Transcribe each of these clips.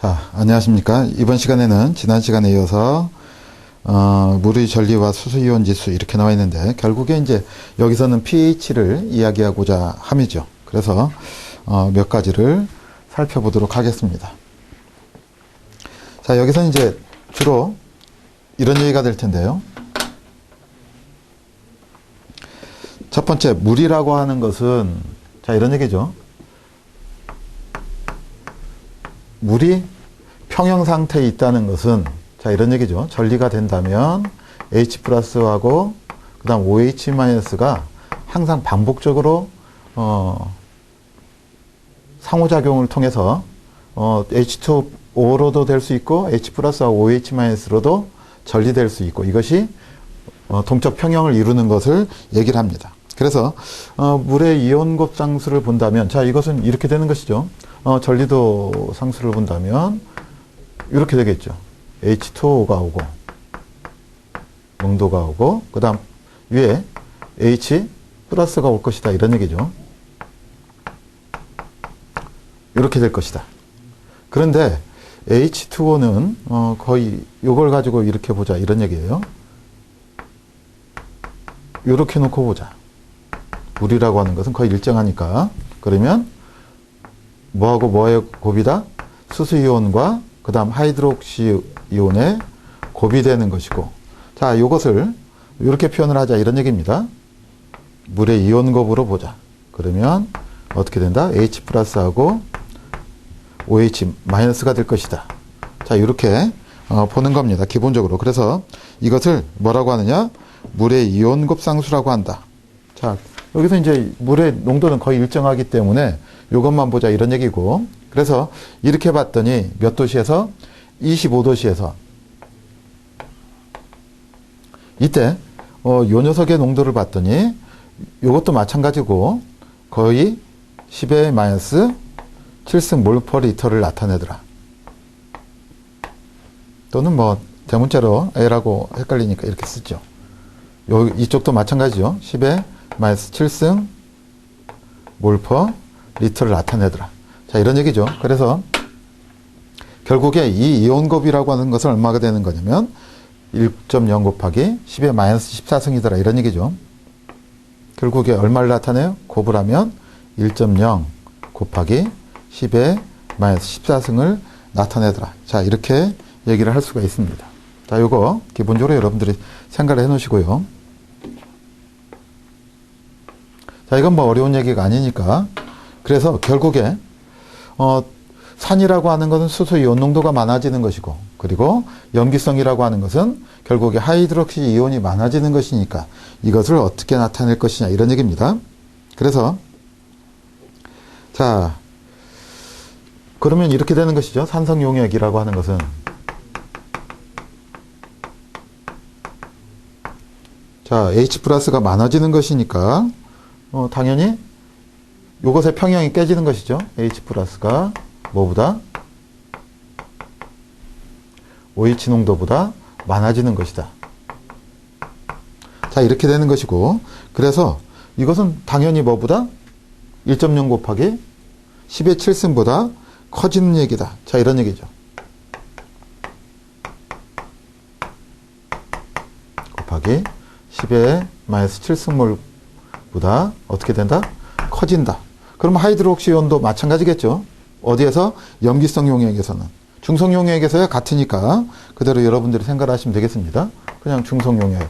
자, 안녕하십니까. 이번 시간에는 지난 시간에 이어서 물의 전리와 수소이온 지수 이렇게 나와 있는데, 결국에 이제 여기서는 pH를 이야기하고자 함이죠. 그래서 몇 가지를 살펴보도록 하겠습니다. 자, 여기서 이제 주로 이런 얘기가 될 텐데요. 첫 번째, 물이라고 하는 것은, 자, 이런 얘기죠. 물이 평형 상태에 있다는 것은, 자, 이런 얘기죠. 전리가 된다면 H 플러스하고 그 다음 OH 마이너스가 항상 반복적으로 상호작용을 통해서 H2O로도 될 수 있고 H 플러스하고 OH 마이너스로도 전리될 수 있고, 이것이 동적 평형을 이루는 것을 얘기를 합니다. 그래서 물의 이온곱 상수를 본다면, 자, 이것은 이렇게 되는 것이죠. 전리도 상수를 본다면 이렇게 되겠죠. H2O가 오고 농도가 오고 그 다음 위에 H 플러스가 올 것이다, 이런 얘기죠. 이렇게 될 것이다. 그런데 H2O는 거의 이걸 가지고 이렇게 보자, 이런 얘기예요. 이렇게 놓고 보자. 물이라고 하는 것은 거의 일정하니까. 그러면 뭐하고 뭐의 곱이다? 수소이온과 그 다음 하이드록시이온의 곱이 되는 것이고, 자, 이것을 이렇게 표현을 하자, 이런 얘기입니다. 물의 이온곱으로 보자. 그러면 어떻게 된다? H 플러스하고 OH 마이너스가 될 것이다. 자, 이렇게 보는 겁니다, 기본적으로. 그래서 이것을 뭐라고 하느냐? 물의 이온곱 상수라고 한다. 자, 여기서 이제 물의 농도는 거의 일정하기 때문에 이것만 보자, 이런 얘기고, 그래서 이렇게 봤더니 몇 도시에서 25도시에서 이때 요 녀석의 농도를 봤더니 이것도 마찬가지고 거의 10의 마이너스 7승 몰 퍼 리터를 나타내더라. 또는 뭐 대문자로 A라고 헷갈리니까 이렇게 쓰죠. 이쪽도 마찬가지죠. 10의 마이너스 7승 몰 퍼 리터를 나타내더라. 자, 이런 얘기죠. 그래서 결국에 이 이온곱이라고 하는 것은 얼마가 되는 거냐면 1.0 곱하기 10의 마이너스 14승이더라, 이런 얘기죠. 결국에 얼마를 나타내요? 곱을 하면 1.0 곱하기 10의 마이너스 14승을 나타내더라. 자, 이렇게 얘기를 할 수가 있습니다. 자, 요거 기본적으로 여러분들이 생각을 해 놓으시고요. 자, 이건 뭐 어려운 얘기가 아니니까. 그래서 결국에 산이라고 하는 것은 수소 이온 농도가 많아지는 것이고, 그리고 염기성이라고 하는 것은 결국에 하이드록시 이온이 많아지는 것이니까 이것을 어떻게 나타낼 것이냐, 이런 얘기입니다. 그래서 자, 그러면 이렇게 되는 것이죠. 산성 용액이라고 하는 것은, 자, H 플러스가 많아지는 것이니까 당연히 요것의 평형이 깨지는 것이죠. H 플러스가 뭐보다? OH 농도보다 많아지는 것이다. 자, 이렇게 되는 것이고, 그래서 이것은 당연히 뭐보다? 1.0 곱하기 10의 7승보다 커지는 얘기다. 자, 이런 얘기죠. 곱하기 10의 마이너스 7승몰보다 어떻게 된다? 커진다. 그럼 하이드록시온도 마찬가지겠죠. 어디에서? 염기성 용액에서는. 중성 용액에서야 같으니까 그대로 여러분들이 생각을 하시면 되겠습니다. 그냥 중성 용액.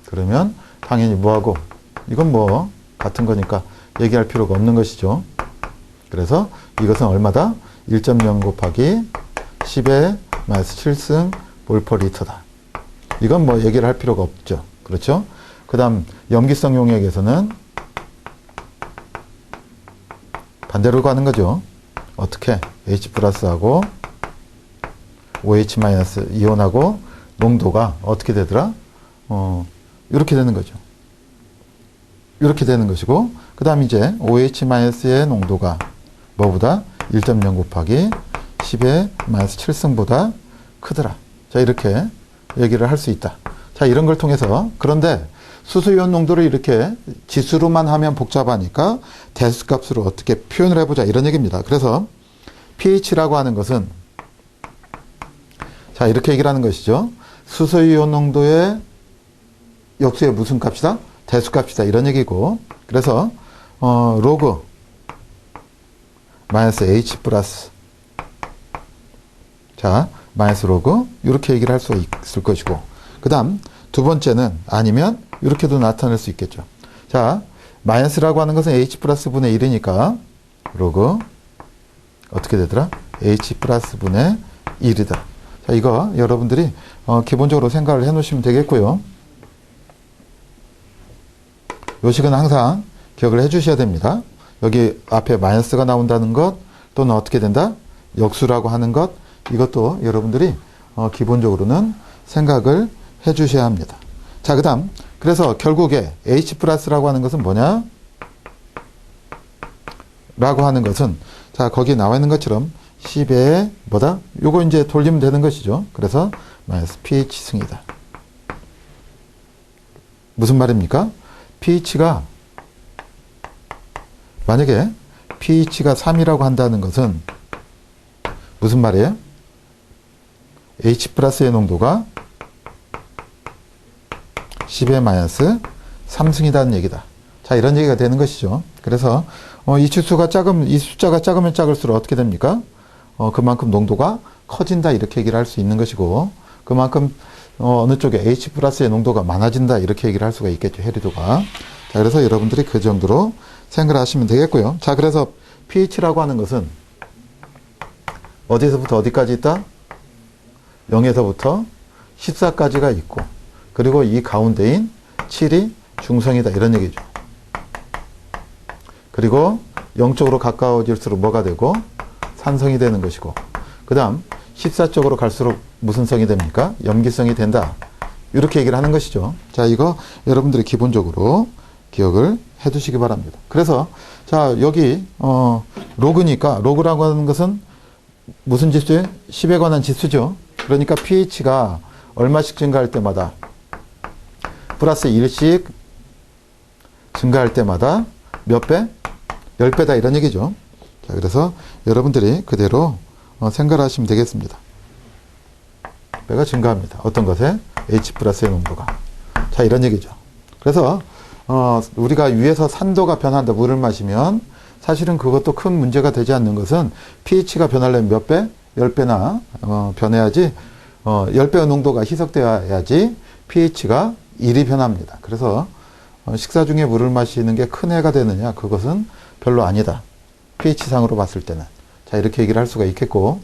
그러면 당연히 뭐하고, 이건 뭐 같은 거니까 얘기할 필요가 없는 것이죠. 그래서 이것은 얼마다? 1.0 곱하기 10의 마이너스 7승 몰 퍼 리터다. 이건 뭐 얘기를 할 필요가 없죠. 그렇죠? 그 다음 염기성 용액에서는 반대로 가는 거죠. 어떻게? H 플러스하고 OH 마이너스 이온하고 농도가 어떻게 되더라? 이렇게 되는 거죠. 이렇게 되는 것이고, 그 다음 이제 OH 마이너스의 농도가 뭐보다? 1.0 곱하기 10의 마이너스 7승보다 크더라. 자, 이렇게 얘기를 할 수 있다. 자, 이런 걸 통해서, 그런데 수소이온 농도를 이렇게 지수로만 하면 복잡하니까 대수값으로 어떻게 표현을 해보자 이런 얘기입니다. 그래서 pH라고 하는 것은 자 이렇게 얘기를 하는 것이죠. 수소이온 농도의 역수의 무슨 값이다? 대수값이다 이런 얘기고 그래서 로그 마이너스 H 플러스 자 마이너스 로그 이렇게 얘기를 할 수 있을 것이고 그 다음 두 번째는 아니면 이렇게도 나타낼 수 있겠죠. 자 마이너스라고 하는 것은 H 플러스 분의 1이니까 로그 어떻게 되더라? H 플러스 분의 1이다. 자 이거 여러분들이 기본적으로 생각을 해 놓으시면 되겠고요. 요 식은 항상 기억을 해 주셔야 됩니다. 여기 앞에 마이너스가 나온다는 것 또는 어떻게 된다? 역수라고 하는 것 이것도 여러분들이 기본적으로는 생각을 해 주셔야 합니다. 자, 그 다음 그래서 결국에 H 플러스라고 하는 것은 뭐냐? 라고 하는 것은 자 거기 나와 있는 것처럼 10의 뭐다? 요거 이제 돌리면 되는 것이죠. 그래서 마이너스 pH 승이다. 무슨 말입니까? pH가 만약에 pH가 3이라고 한다는 것은 무슨 말이에요? H 플러스의 농도가 10의 마이너스 3승이라는 얘기다. 자, 이런 얘기가 되는 것이죠. 그래서 이 지수가 이 숫자가 작으면 작을수록 어떻게 됩니까? 그만큼 농도가 커진다 이렇게 얘기를 할 수 있는 것이고 그만큼 어느 쪽에 H 플러스의 농도가 많아진다 이렇게 얘기를 할 수가 있겠죠. 해리도가. 자, 그래서 여러분들이 그 정도로 생각을 하시면 되겠고요. 자, 그래서 pH라고 하는 것은 어디서부터 어디까지 있다? 0에서부터 14까지가 있고 그리고 이 가운데인 7이 중성이다 이런 얘기죠. 그리고 0쪽으로 가까워질수록 뭐가 되고 산성이 되는 것이고 그 다음 14쪽으로 갈수록 무슨 성이 됩니까? 염기성이 된다. 이렇게 얘기를 하는 것이죠. 자, 이거 여러분들이 기본적으로 기억을 해 두시기 바랍니다. 그래서 자 여기 로그니까 로그라고 하는 것은 무슨 지수예요? 10에 관한 지수죠. 그러니까 pH가 얼마씩 증가할 때마다 플러스 1씩 증가할 때마다 몇 배? 10배다 이런 얘기죠. 자, 그래서 여러분들이 그대로 생각을 하시면 되겠습니다. 배가 증가합니다. 어떤 것에? H 플러스의 농도가. 자, 이런 얘기죠. 그래서 우리가 위에서 산도가 변한다. 물을 마시면 사실은 그것도 큰 문제가 되지 않는 것은 pH가 변하려면 몇 배? 10배나 변해야지 10배의 농도가 희석되어야지 pH가 1이 변합니다. 그래서 식사 중에 물을 마시는 게 큰 해가 되느냐? 그것은 별로 아니다. pH상으로 봤을 때는. 자, 이렇게 얘기를 할 수가 있겠고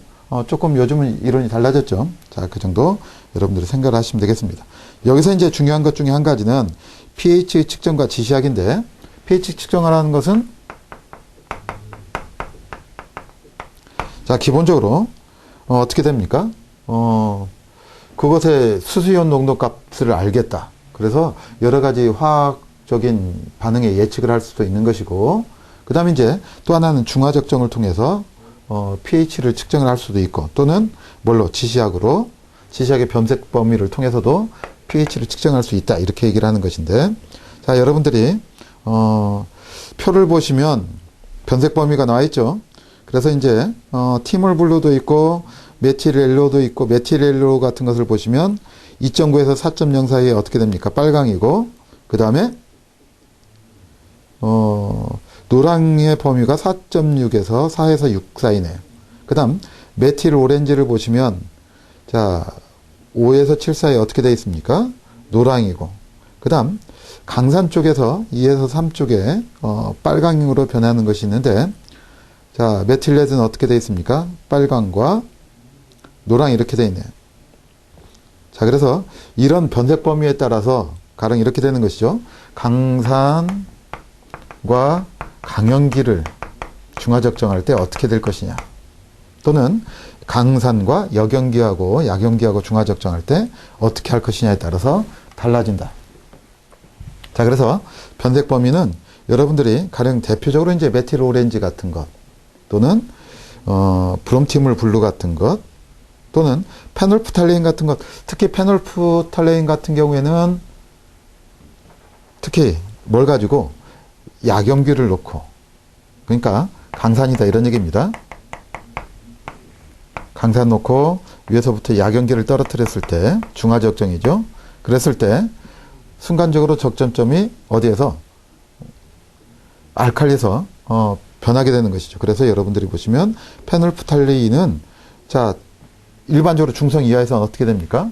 조금 요즘은 이론이 달라졌죠. 자, 그 정도 여러분들이 생각을 하시면 되겠습니다. 여기서 이제 중요한 것 중에 한 가지는 pH 측정과 지시학인데 pH 측정하라는 것은 자, 기본적으로 어떻게 됩니까? 그것의 수소이온 농도 값을 알겠다. 그래서 여러 가지 화학적인 반응의 예측을 할 수도 있는 것이고 그 다음에 이제 또 하나는 중화적정을 통해서 pH를 측정을 할 수도 있고 또는 뭘로? 지시학으로 지시학의 변색 범위를 통해서도 pH를 측정할 수 있다. 이렇게 얘기를 하는 것인데 자, 여러분들이 표를 보시면 변색 범위가 나와 있죠. 그래서 이제 티몰 블루도 있고 메틸 옐로우도 있고 메틸 옐로우 같은 것을 보시면 2.9에서 4.0 사이에 어떻게 됩니까? 빨강이고 그 다음에 노랑의 범위가 4.6에서 4에서 6 사이네요. 그 다음 메틸 오렌지를 보시면 자 5에서 7 사이에 어떻게 되어 있습니까? 노랑이고 그 다음 강산 쪽에서 2에서 3 쪽에 빨강으로 변하는 것이 있는데 자 메틸렛은 어떻게 되어 있습니까? 빨강과 노랑 이렇게 되어 있네요. 자, 그래서 이런 변색 범위에 따라서 가령 이렇게 되는 것이죠. 강산과 강연기를 중화적정할 때 어떻게 될 것이냐. 또는 강산과 역연기하고 약연기하고 중화적정할 때 어떻게 할 것이냐에 따라서 달라진다. 자, 그래서 변색 범위는 여러분들이 가령 대표적으로 이제 메틸 오렌지 같은 것 또는 브롬티물 블루 같은 것 또는 페놀프탈레인 같은 것, 특히 페놀프탈레인 같은 경우에는 특히 뭘 가지고 약연기를 놓고, 그러니까 강산이다 이런 얘기입니다. 강산 놓고 위에서부터 약연기를 떨어뜨렸을 때 중화적정이죠. 그랬을 때 순간적으로 적점점이 어디에서 알칼리에서 변하게 되는 것이죠. 그래서 여러분들이 보시면 페놀프탈레인은 자 일반적으로 중성 이하에서는 어떻게 됩니까?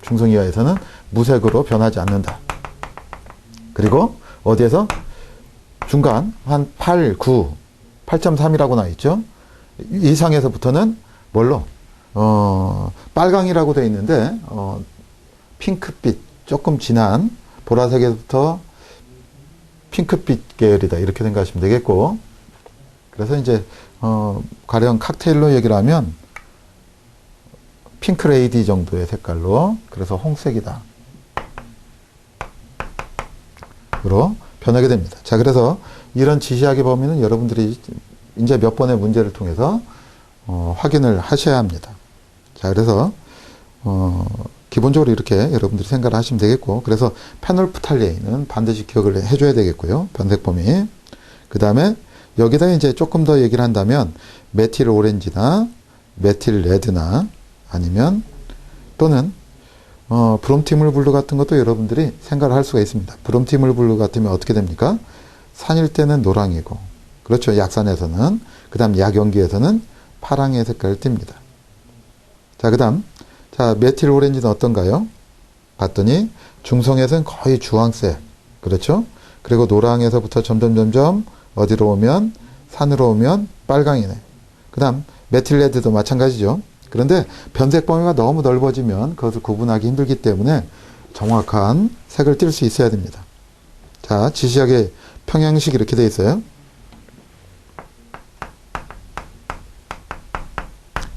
중성 이하에서는 무색으로 변하지 않는다. 그리고 어디에서 중간 한 8, 9, 8.3이라고 나와 있죠. 이상에서부터는 뭘로? 빨강이라고 되어 있는데 핑크빛 조금 진한 보라색에서부터 핑크빛 계열이다 이렇게 생각하시면 되겠고, 그래서 이제 가령 칵테일로 얘기를 하면 핑크 레이디 정도의 색깔로, 그래서 홍색이다 으로 변하게 됩니다. 자, 그래서 이런 지시하기 범위는 여러분들이 이제 몇 번의 문제를 통해서 확인을 하셔야 합니다. 자, 그래서 기본적으로 이렇게 여러분들이 생각을 하시면 되겠고, 그래서 페놀프탈레인은 반드시 기억을 해줘야 되겠고요. 변색 범위. 그 다음에 여기다 이제 조금 더 얘기를 한다면 메틸 오렌지나 메틸 레드나 아니면 또는 브롬티물 블루 같은 것도 여러분들이 생각을 할 수가 있습니다. 브롬티물 블루 같으면 어떻게 됩니까? 산일 때는 노랑이고, 그렇죠. 약산에서는. 그 다음 약연기에서는 파랑의 색깔을 띱니다. 자, 그 다음 자 메틸 오렌지는 어떤가요? 봤더니 중성에서는 거의 주황색, 그렇죠. 그리고 노랑에서부터 점점 어디로 오면, 산으로 오면 빨강이네. 그 다음 메틸 레드도 마찬가지죠. 그런데 변색 범위가 너무 넓어지면 그것을 구분하기 힘들기 때문에 정확한 색을 띌 수 있어야 됩니다. 자, 지시약의 평형식 이렇게 되어 있어요.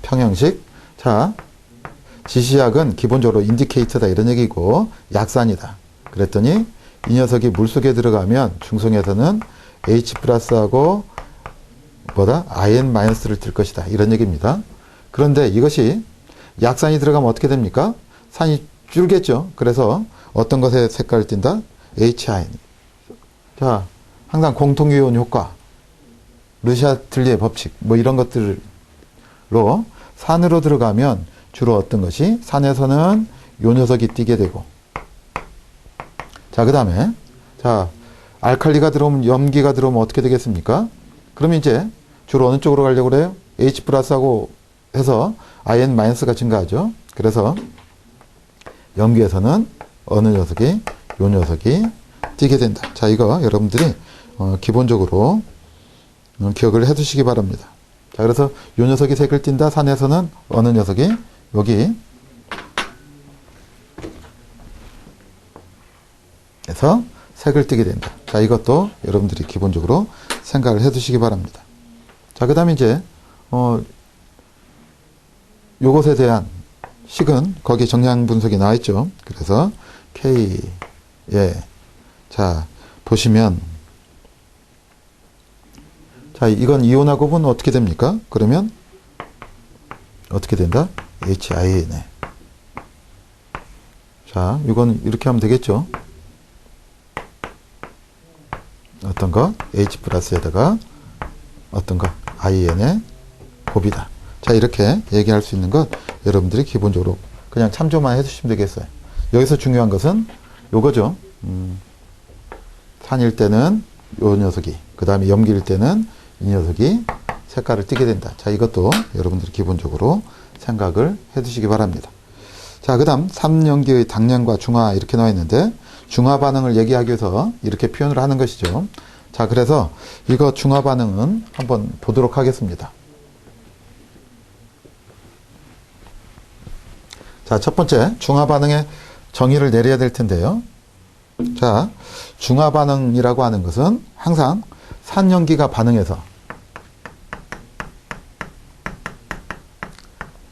평형식. 자, 지시약은 기본적으로 인디케이터다 이런 얘기고, 약산이다. 그랬더니 이 녀석이 물속에 들어가면 중성에서는 H 플러스하고 뭐다? IN 마이너스를 들 것이다 이런 얘기입니다. 그런데 이것이 약산이 들어가면 어떻게 됩니까? 산이 줄겠죠. 그래서 어떤 것에 색깔을 띈다? HIN. 자, 항상 공통이온 효과, 르샤틀리의 법칙, 뭐 이런 것들로 산으로 들어가면 주로 어떤 것이? 산에서는 요 녀석이 띄게 되고, 자, 그 다음에 자 알칼리가 들어오면, 염기가 들어오면 어떻게 되겠습니까? 그러면 이제 주로 어느 쪽으로 가려고 그래요? H 플러스하고 해서 IN 마이너스가 증가하죠. 그래서 염기에서는 어느 녀석이, 요 녀석이 띄게 된다. 자, 이거 여러분들이 기본적으로 기억을 해 두시기 바랍니다. 자, 그래서 요 녀석이 색을 띈다. 산에서는 어느 녀석이 여기 에서 색을 띠게 된다. 자, 이것도 여러분들이 기본적으로 생각을 해 두시기 바랍니다. 자, 그 다음에 이제 요것에 대한 식은 거기에 정량 분석이 나와 있죠. 그래서 K, 자, 보시면 자, 이건 이온화 곱은 어떻게 됩니까? 그러면 어떻게 된다? HIN에. 자, 이건 이렇게 하면 되겠죠. 어떤 거? H 플러스에다가 어떤 거? IN의 곱이다. 자, 이렇게 얘기할 수 있는 것 여러분들이 기본적으로 그냥 참조만 해주시면 되겠어요. 여기서 중요한 것은 요거죠. 산일 때는 요 녀석이, 그 다음에 염기일 때는 이 녀석이 색깔을 띠게 된다. 자, 이것도 여러분들이 기본적으로 생각을 해 두시기 바랍니다. 자, 그 다음 3연기의 당량과 중화 이렇게 나와 있는데, 중화 반응을 얘기하기 위해서 이렇게 표현을 하는 것이죠. 자, 그래서 이거 중화 반응은 한번 보도록 하겠습니다. 자, 첫 번째 중화 반응의 정의를 내려야 될 텐데요. 자, 중화 반응이라고 하는 것은 항상 산염기가 반응해서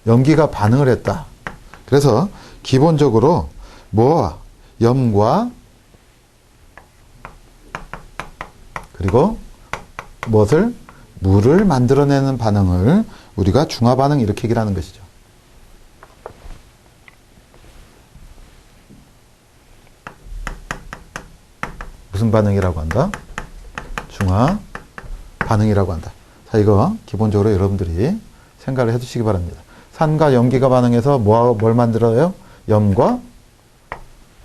염기가 반응을 했다. 그래서 기본적으로 뭐와 염과 그리고 무엇을? 물을 만들어내는 반응을 우리가 중화 반응 이렇게 얘기를 하는 것이죠. 무슨 반응이라고 한다? 중화 반응이라고 한다. 자, 이거 기본적으로 여러분들이 생각을 해 두시기 바랍니다. 산과 염기가 반응해서 뭘 만들어요? 염과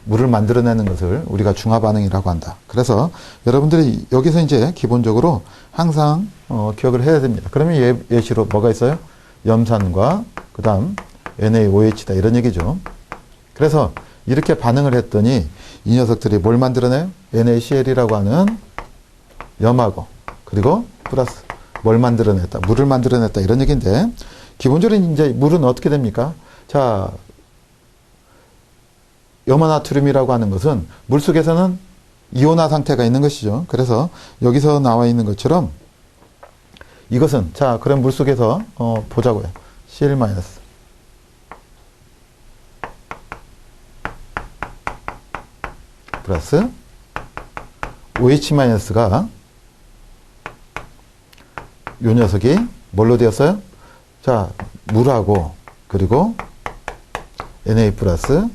물을 만들어내는 것을 우리가 중화 반응이라고 한다. 그래서 여러분들이 여기서 이제 기본적으로 항상 기억을 해야 됩니다. 그러면 예시로 뭐가 있어요? 염산과 그 다음 NaOH다 이런 얘기죠. 그래서 이렇게 반응을 했더니 이 녀석들이 뭘 만들어내요? NaCl이라고 하는 염하고 그리고 플러스 뭘 만들어냈다? 물을 만들어냈다 이런 얘기인데 기본적으로 이제 물은 어떻게 됩니까? 자, 염화나트륨이라고 하는 것은 물속에서는 이온화 상태가 있는 것이죠. 그래서 여기서 나와 있는 것처럼 이것은 자, 그럼 물속에서 보자고요. Cl- 플러스 OH-가 요 녀석이 뭘로 되었어요? 자, 물하고 그리고 Na 플러스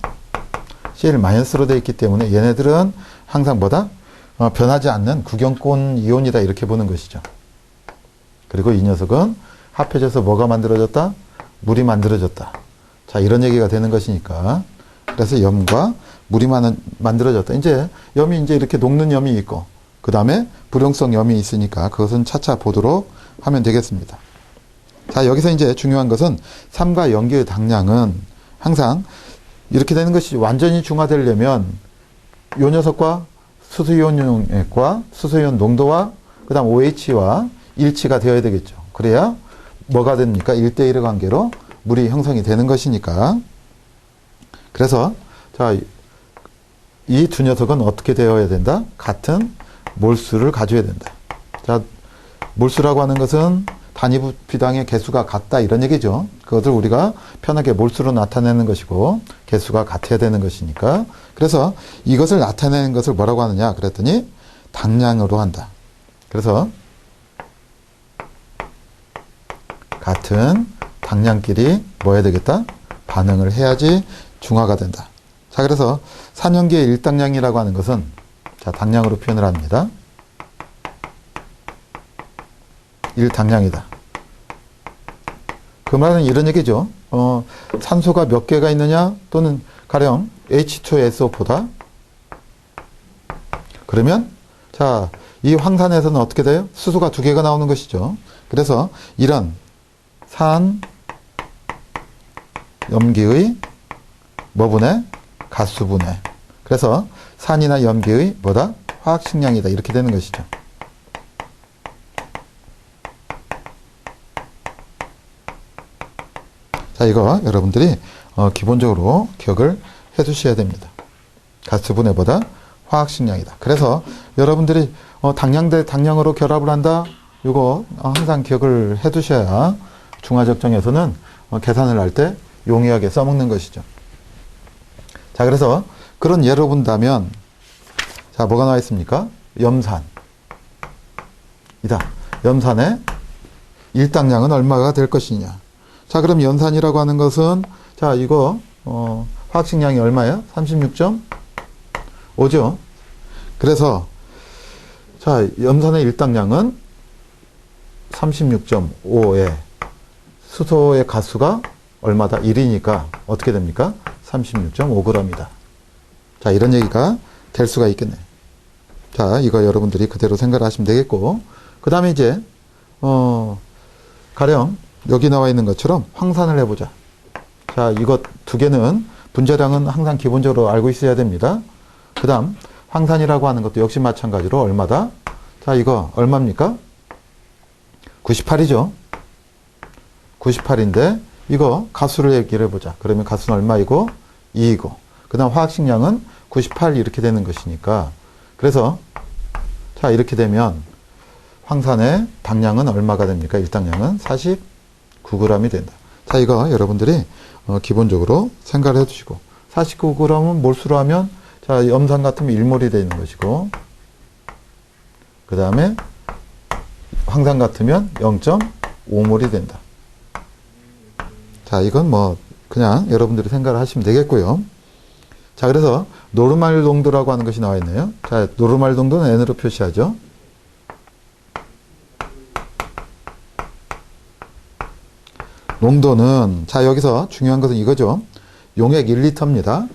Cl-로 되어 있기 때문에 얘네들은 항상 뭐다? 변하지 않는 구경권 이온이다 이렇게 보는 것이죠. 그리고 이 녀석은 합해져서 뭐가 만들어졌다? 물이 만들어졌다. 자, 이런 얘기가 되는 것이니까 그래서 염과 물이 만들어졌다. 이제 염이 이제 이렇게 녹는 염이 있고 그 다음에 불용성 염이 있으니까 그것은 차차 보도록 하면 되겠습니다. 자, 여기서 이제 중요한 것은 삼과 염기의 당량은 항상 이렇게 되는 것이 완전히 중화되려면 요 녀석과 수소이온과 수소이온 농도와 그 다음 OH와 일치가 되어야 되겠죠. 그래야 뭐가 됩니까? 1대1의 관계로 물이 형성이 되는 것이니까. 그래서 자, 이 두 녀석은 어떻게 되어야 된다? 같은 몰수를 가져야 된다. 자, 몰수라고 하는 것은 단위 부피당의 개수가 같다 이런 얘기죠. 그것을 우리가 편하게 몰수로 나타내는 것이고 개수가 같아야 되는 것이니까. 그래서 이것을 나타내는 것을 뭐라고 하느냐 그랬더니 당량으로 한다. 그래서 같은 당량끼리 뭐 해야 되겠다? 반응을 해야지 중화가 된다. 자, 그래서 산염기의 일당량이라고 하는 것은 자, 당량으로 표현을 합니다. 1당량이다. 그 말은 이런 얘기죠. 산소가 몇 개가 있느냐 또는 가령 H2SO4다. 그러면 자, 이 황산에서는 어떻게 돼요? 수소가 2개가 나오는 것이죠. 그래서 이런 산 염기의 뭐분해? 가수분해. 그래서 산이나 염기의 뭐다? 화학식량이다. 이렇게 되는 것이죠. 자, 이거 여러분들이 기본적으로 기억을 해 두셔야 됩니다. 가스분해보다 화학식량이다. 그래서 여러분들이 당량 대 당량으로 결합을 한다. 이거 항상 기억을 해 두셔야 중화적정에서는 계산을 할 때 용이하게 써먹는 것이죠. 자, 그래서 그런 예로 본다면 자, 뭐가 나와 있습니까? 염산 이다. 염산의 일당량은 얼마가 될 것이냐. 자, 그럼 염산이라고 하는 것은 자, 이거 화학식량이 얼마예요? 36.5죠. 그래서 자, 염산의 일당량은 36.5에 수소의 가수가 얼마다? 1이니까 어떻게 됩니까? 36.5g이다. 자, 이런 얘기가 될 수가 있겠네요. 자, 이거 여러분들이 그대로 생각을 하시면 되겠고, 그 다음에 이제 가령 여기 나와 있는 것처럼 황산을 해보자. 자, 이것 두 개는 분자량은 항상 기본적으로 알고 있어야 됩니다. 그 다음 황산이라고 하는 것도 역시 마찬가지로 얼마다? 자, 이거 얼마입니까? 98이죠. 98인데 이거 가수를 얘기를 해보자. 그러면 가수는 얼마이고? 2이고 그 다음 화학식량은 98 이렇게 되는 것이니까 그래서 자, 이렇게 되면 황산의 당량은 얼마가 됩니까? 일당량은 49g이 된다. 자, 이거 여러분들이 기본적으로 생각을 해두시고 49g은 몰수로 하면 자, 염산 같으면 1몰이 되는 것이고 그 다음에 황산 같으면 0.5몰이 된다. 자, 이건 뭐 그냥 여러분들이 생각을 하시면 되겠고요. 자, 그래서 노르말 농도라고 하는 것이 나와 있네요. 자, 노르말 농도는 N으로 표시하죠. 농도는, 자, 여기서 중요한 것은 이거죠. 용액 1리터입니다.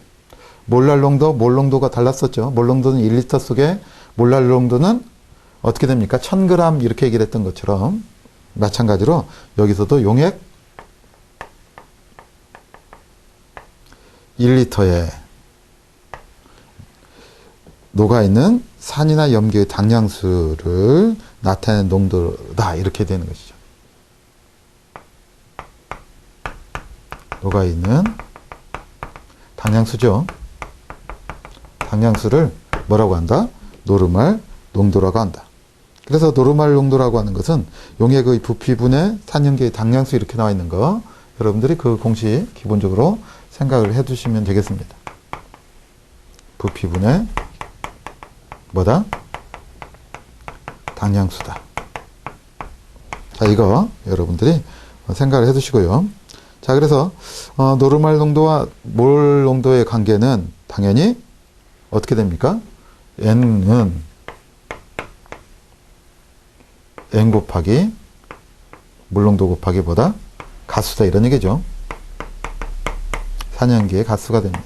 몰랄 농도, 몰 농도가 달랐었죠. 몰 농도는 1리터 속에 몰랄 농도는 어떻게 됩니까? 1000g 이렇게 얘기를 했던 것처럼 마찬가지로 여기서도 용액 1리터에 녹아있는 산이나 염기의 당량수를 나타내는 농도다 이렇게 되는 것이죠. 녹아있는 당량수죠. 당량수를 뭐라고 한다? 노르말 농도라고 한다. 그래서 노르말 농도라고 하는 것은 용액의 부피분의 산염기의 당량수 이렇게 나와 있는 거 여러분들이 그 공식 기본적으로 생각을 해 두시면 되겠습니다. 부피분의 뭐다? 당량수다. 자, 이거 여러분들이 생각을 해 두시고요. 자, 그래서 노르말 농도와 몰 농도의 관계는 당연히 어떻게 됩니까? N은 N 곱하기 몰 농도 곱하기 뭐다? 가수다 이런 얘기죠. 산염기의 가수가 됩니다.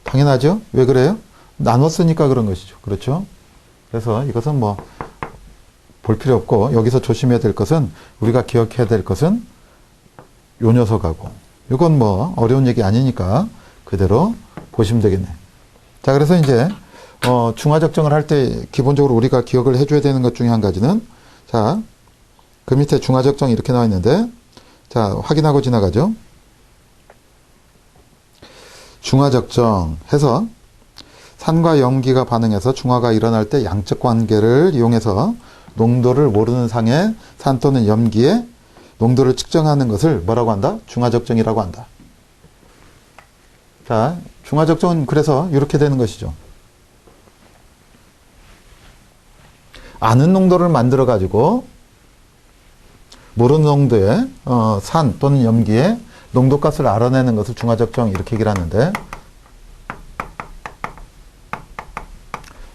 당연하죠? 왜 그래요? 나눴으니까 그런 것이죠. 그렇죠? 그래서 이것은 뭐 볼 필요 없고 여기서 조심해야 될 것은 우리가 기억해야 될 것은 요 녀석하고 이건 뭐 어려운 얘기 아니니까 그대로 보시면 되겠네. 자, 그래서 이제 중화적정을 할 때 기본적으로 우리가 기억을 해줘야 되는 것 중에 한 가지는 자, 그 밑에 중화적정이 이렇게 나와 있는데 자, 확인하고 지나가죠. 중화적정 해서 산과 염기가 반응해서 중화가 일어날 때 양적 관계를 이용해서 농도를 모르는 상의 산 또는 염기의 농도를 측정하는 것을 뭐라고 한다? 중화적정이라고 한다. 자, 중화적정은 그래서 이렇게 되는 것이죠. 아는 농도를 만들어 가지고 모르는 농도의 산 또는 염기의 농도값을 알아내는 것을 중화적정 이렇게 얘기를 하는데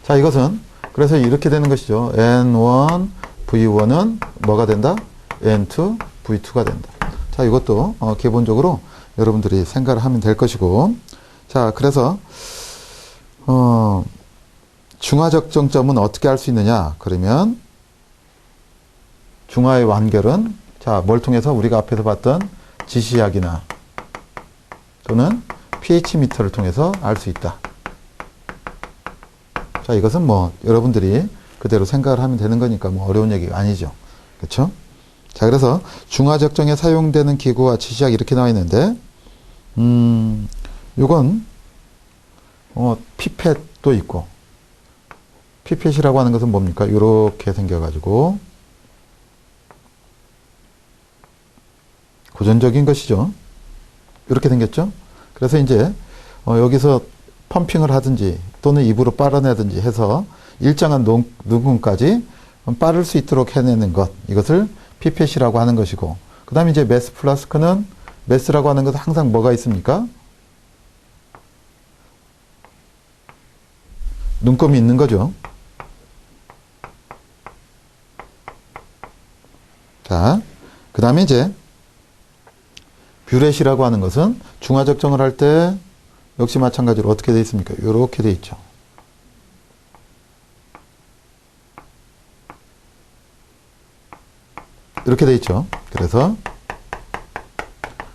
자, 이것은 그래서 이렇게 되는 것이죠. N1, V1은 뭐가 된다? N2, V2가 된다. 자, 이것도 기본적으로 여러분들이 생각을 하면 될 것이고 자, 그래서 중화적정점은 어떻게 할 수 있느냐? 그러면 중화의 완결은 자, 뭘 통해서 우리가 앞에서 봤던 지시약이나 또는 pH 미터를 통해서 알 수 있다. 자, 이것은 뭐 여러분들이 그대로 생각을 하면 되는 거니까 뭐 어려운 얘기가 아니죠. 그렇죠? 자, 그래서 중화적정에 사용되는 기구와 지시약 이렇게 나와 있는데 요건 피펫도 있고 피펫이라고 하는 것은 뭡니까? 이렇게 생겨가지고 고전적인 것이죠. 이렇게 생겼죠. 그래서 이제 여기서 펌핑을 하든지 또는 입으로 빨아내든지 해서 일정한 누군까지 빠를 수 있도록 해내는 것, 이것을 피펫이라고 하는 것이고 그 다음에 이제 메스 플라스크는 메스라고 하는 것은 항상 뭐가 있습니까? 눈금이 있는 거죠. 자, 그 다음에 이제 뷰렛이라고 하는 것은 중화적정을 할 때 역시 마찬가지로 어떻게 되어 있습니까? 이렇게 되어 있죠. 이렇게 되어 있죠. 그래서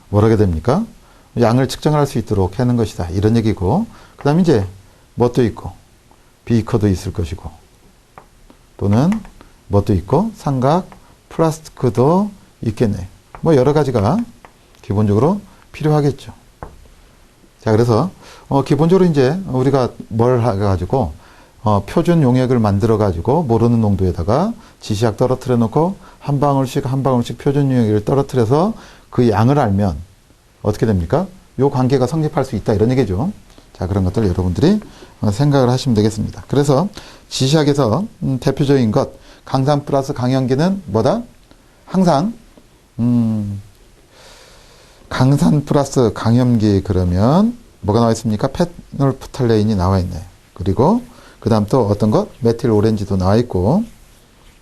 뭐라게 됩니까? 양을 측정할 수 있도록 하는 것이다. 이런 얘기고 그 다음에 이제 뭣도 있고 비커도 있을 것이고 또는 뭣도 있고 삼각 플라스틱도 있겠네. 뭐 여러 가지가 기본적으로 필요하겠죠. 자, 그래서 기본적으로 이제 우리가 뭘 해가지고 표준 용액을 만들어 가지고 모르는 농도에다가 지시약 떨어뜨려 놓고 한 방울씩 표준 용액을 떨어뜨려서 그 양을 알면 어떻게 됩니까? 요 관계가 성립할 수 있다 이런 얘기죠. 자, 그런 것들 여러분들이 생각을 하시면 되겠습니다. 그래서 지시약에서 대표적인 것 강산 플러스 강염기는 뭐다? 항상 강산 플러스 강염기 그러면 뭐가 나와 있습니까? 페놀프탈레인이 나와 있네요. 그리고 그 다음 또 어떤 것? 메틸 오렌지도 나와 있고,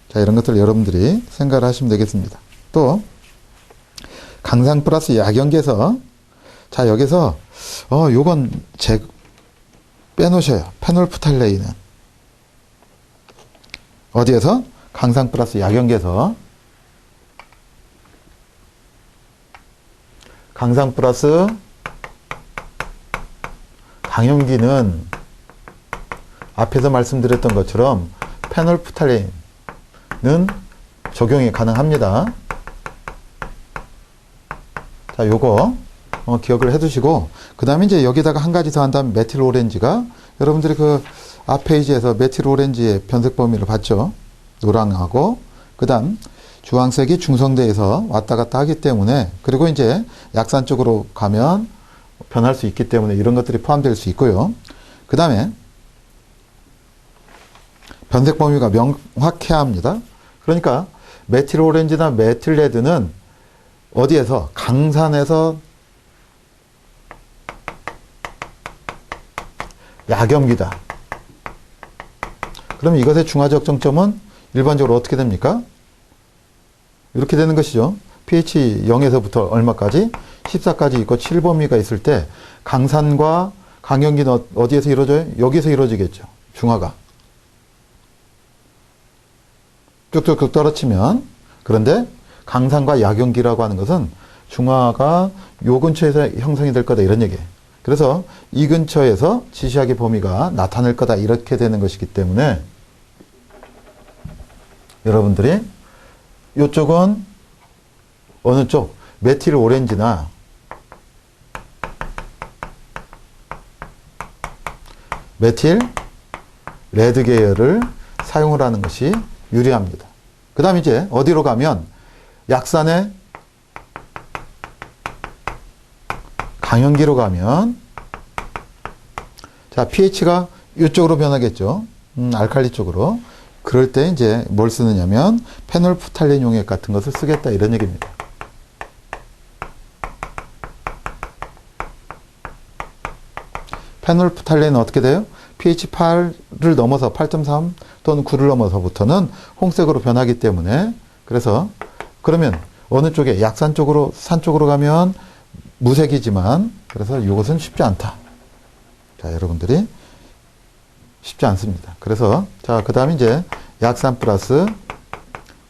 자, 이런 것들 여러분들이 생각을 하시면 되겠습니다. 또 강산 플러스 약염기에서, 자, 여기서 요건 빼놓으셔요. 페놀프탈레인은 어디에서? 강산 플러스 약염기에서. 강산 플러스 강염기는 앞에서 말씀드렸던 것처럼 페놀프탈레인은 적용이 가능합니다. 자, 요거 기억을 해두시고, 그 다음에 이제 여기다가 한 가지 더 한다면 메틸 오렌지가, 여러분들이 그 앞 페이지에서 메틸 오렌지의 변색 범위를 봤죠. 노랑하고 그 다음 주황색이 중성대에서 왔다 갔다 하기 때문에, 그리고 이제 약산 쪽으로 가면 변할 수 있기 때문에 이런 것들이 포함될 수 있고요. 그 다음에 변색 범위가 명확해야 합니다. 그러니까 메틸 오렌지나 메틸 레드는 어디에서? 강산에서 약염기다. 그럼 이것의 중화적 정점은 일반적으로 어떻게 됩니까? 이렇게 되는 것이죠. pH 0에서부터 얼마까지? 14까지 있고 7범위가 있을 때 강산과 강염기는 어디에서 이루어져요? 여기서 이루어지겠죠. 중화가. 쭉쭉쭉 떨어지면. 그런데 강산과 약염기라고 하는 것은 중화가 요 근처에서 형성이 될 거다, 이런 얘기예요. 그래서 이 근처에서 지시학의 범위가 나타날 거다, 이렇게 되는 것이기 때문에 여러분들이 이쪽은 어느 쪽? 메틸 오렌지나 메틸 레드 계열을 사용을 하는 것이 유리합니다. 그 다음 이제 어디로 가면 약산의 강염기로 가면, 자, pH가 이쪽으로 변하겠죠. 알칼리 쪽으로. 그럴 때 이제 뭘 쓰느냐면 페놀프탈레인 용액 같은 것을 쓰겠다, 이런 얘기입니다. 페놀프탈레인은 어떻게 돼요? pH 8을 넘어서 8.3 또는 9를 넘어서부터는 홍색으로 변하기 때문에, 그래서 그러면 어느 쪽에 약산 쪽으로, 산 쪽으로 가면 무색이지만, 그래서 이것은 쉽지 않다. 자, 여러분들이 쉽지 않습니다. 그래서 자, 그 다음에 이제 약산 플러스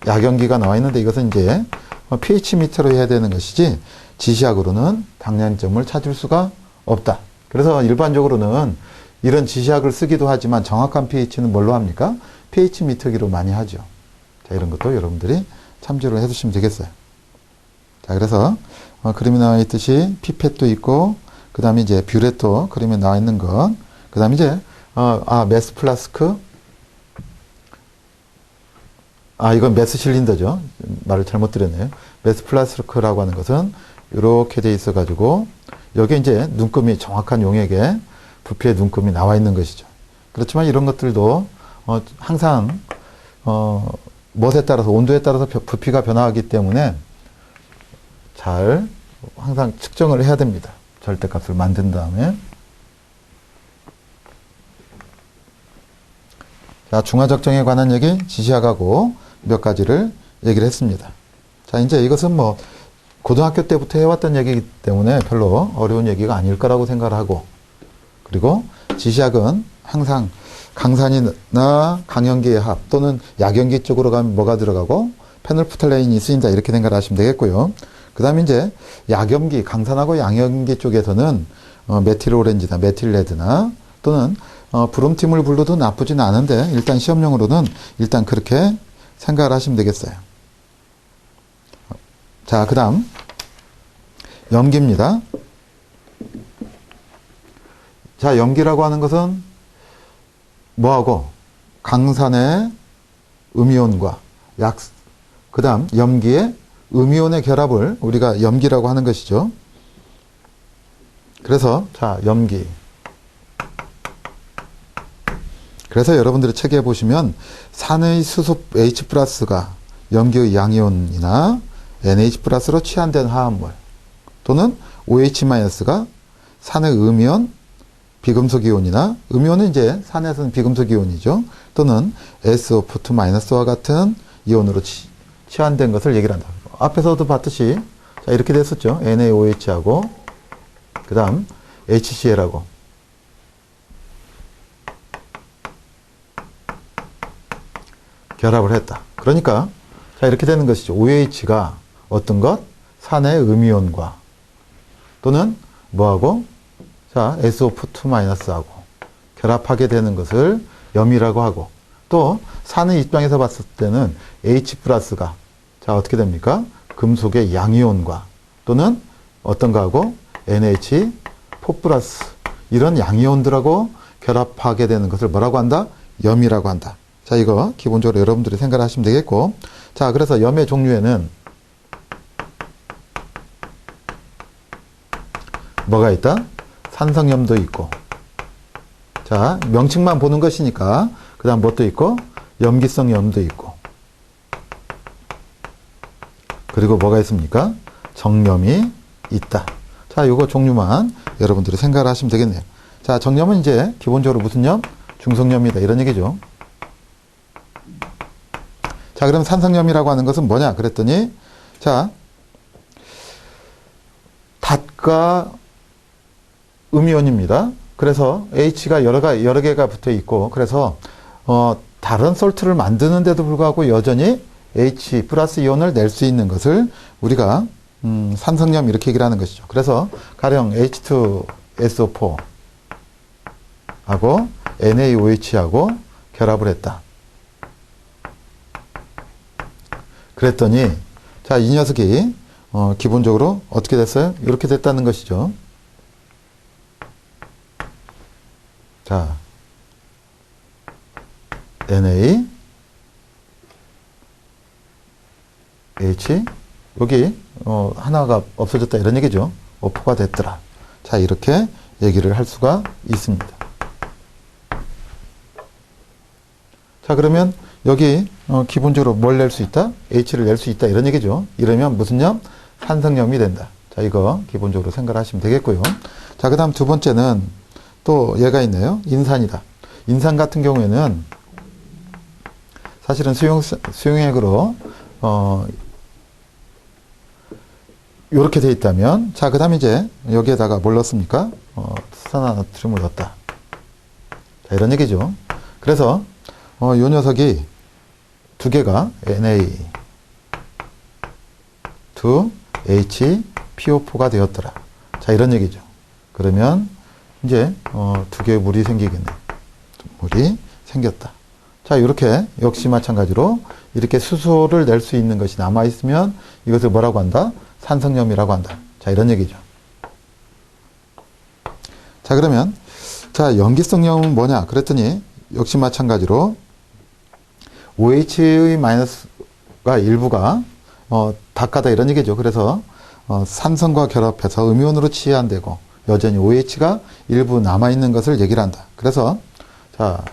약염기가 나와 있는데, 이것은 이제 pH 미터로 해야 되는 것이지 지시학으로는 당량점을 찾을 수가 없다. 그래서 일반적으로는 이런 지시학을 쓰기도 하지만 정확한 pH는 뭘로 합니까? pH 미터기로 많이 하죠. 자, 이런 것도 여러분들이 참조를 해두시면 되겠어요. 자, 그래서 그림에 나와 있듯이 피펫도 있고, 그 다음에 이제 뷰레토 그림에 나와 있는 것, 그 다음에 이제 메스 플라스크, 이건 메스 실린더죠. 말을 잘못 드렸네요. 메스 플라스크라고 하는 것은 이렇게 돼 있어 가지고 여기 이제 눈금이, 정확한 용액에 부피의 눈금이 나와 있는 것이죠. 그렇지만 이런 것들도 항상 멋에 따라서, 온도에 따라서 부피가 변화하기 때문에 잘 항상 측정을 해야 됩니다. 절대값을 만든 다음에. 자, 중화적정에 관한 얘기 지시학하고 몇 가지를 얘기를 했습니다. 자, 이제 이것은 뭐 고등학교 때부터 해왔던 얘기이기 때문에 별로 어려운 얘기가 아닐 거라고 생각을 하고, 그리고 지시학은 항상 강산이나 강염기의 합 또는 약염기 쪽으로 가면 뭐가 들어가고 페놀프탈레인이 쓰인다, 이렇게 생각을 하시면 되겠고요. 그 다음에 이제 약염기, 강산하고 양염기 쪽에서는 메틸 오렌지나 메틸 레드나 또는 브롬팀을 불러도 나쁘진 않은데, 일단 시험용으로는 일단 그렇게 생각을 하시면 되겠어요. 자, 그 다음 염기입니다. 자, 염기라고 하는 것은 뭐하고? 강산의 음이온과 그 다음 염기의 음이온의 결합을 우리가 염기라고 하는 것이죠. 그래서 자, 염기. 그래서 여러분들이 책에 보시면 산의 수소 H 플러스가 염기의 양이온이나 NH 플러스로 치환된 화합물, 또는 OH-가 산의 음이온, 비금속 이온이나 음이온은 이제 산에서는 비금속 이온이죠. 또는 SO2-와 같은 이온으로 치환된 것을 얘기를 한다. 앞에서도 봤듯이 자, 이렇게 됐었죠. NaOH하고 그 다음 HCl하고 결합을 했다. 그러니까 자, 이렇게 되는 것이죠. OH가 어떤 것? 산의 음이온과 또는 뭐하고? 자, SO2-하고 결합하게 되는 것을 염이라고 하고, 또 산의 입장에서 봤을 때는 H+가 자, 어떻게 됩니까? 금속의 양이온과 또는 어떤 거하고 NH4+, 이런 양이온들하고 결합하게 되는 것을 뭐라고 한다? 염이라고 한다. 자, 이거 기본적으로 여러분들이 생각을 하시면 되겠고, 자, 그래서 염의 종류에는 뭐가 있다? 산성염도 있고, 자, 명칭만 보는 것이니까 그 다음 뭣도 있고, 염기성 염도 있고, 그리고 뭐가 있습니까? 정염이 있다. 자, 요거 종류만 여러분들이 생각을 하시면 되겠네요. 자, 정염은 이제 기본적으로 무슨 염? 중성염이다, 이런 얘기죠. 자, 그럼 산성염이라고 하는 것은 뭐냐? 그랬더니, 자, 닷과 음이온입니다. 그래서 H가 여러 개가 붙어 있고, 그래서, 다른 솔트를 만드는데도 불구하고 여전히 H 플러스 이온을 낼 수 있는 것을 우리가, 산성염 이렇게 얘기를 하는 것이죠. 그래서 가령 H2SO4 하고 NaOH하고 결합을 했다. 그랬더니, 자, 이 녀석이, 기본적으로 어떻게 됐어요? 이렇게 됐다는 것이죠. 자, Na, H, 여기, 하나가 없어졌다, 이런 얘기죠. 오포가 됐더라. 자, 이렇게 얘기를 할 수가 있습니다. 자, 그러면 여기, 기본적으로 뭘 낼 수 있다? H를 낼 수 있다, 이런 얘기죠. 이러면 무슨 염? 산성염이 된다. 자, 이거 기본적으로 생각하시면 되겠고요. 자, 그 다음 두 번째는 또 얘가 있네요. 인산이다. 인산 같은 경우에는 사실은 수용액으로, 요렇게 돼 있다면, 자, 그 다음에 이제 여기에다가 뭘 넣습니까? 수산화나트륨을 넣었다. 자, 이런 얘기죠. 그래서, 요 녀석이 두 개가 Na2HPO4가 되었더라. 자, 이런 얘기죠. 그러면 이제 두 개의 물이 생기겠네. 물이 생겼다. 자, 이렇게 역시 마찬가지로 이렇게 수소를 낼 수 있는 것이 남아 있으면 이것을 뭐라고 한다? 산성염이라고 한다. 자, 이런 얘기죠. 자, 그러면 자, 염기성염은 뭐냐? 그랬더니 역시 마찬가지로 OH의 마이너스가 일부가 닦아다, 이런 얘기죠. 그래서 산성과 결합해서 음이온으로 치환되고 여전히 OH가 일부 남아있는 것을 얘기를 한다. 그래서 자,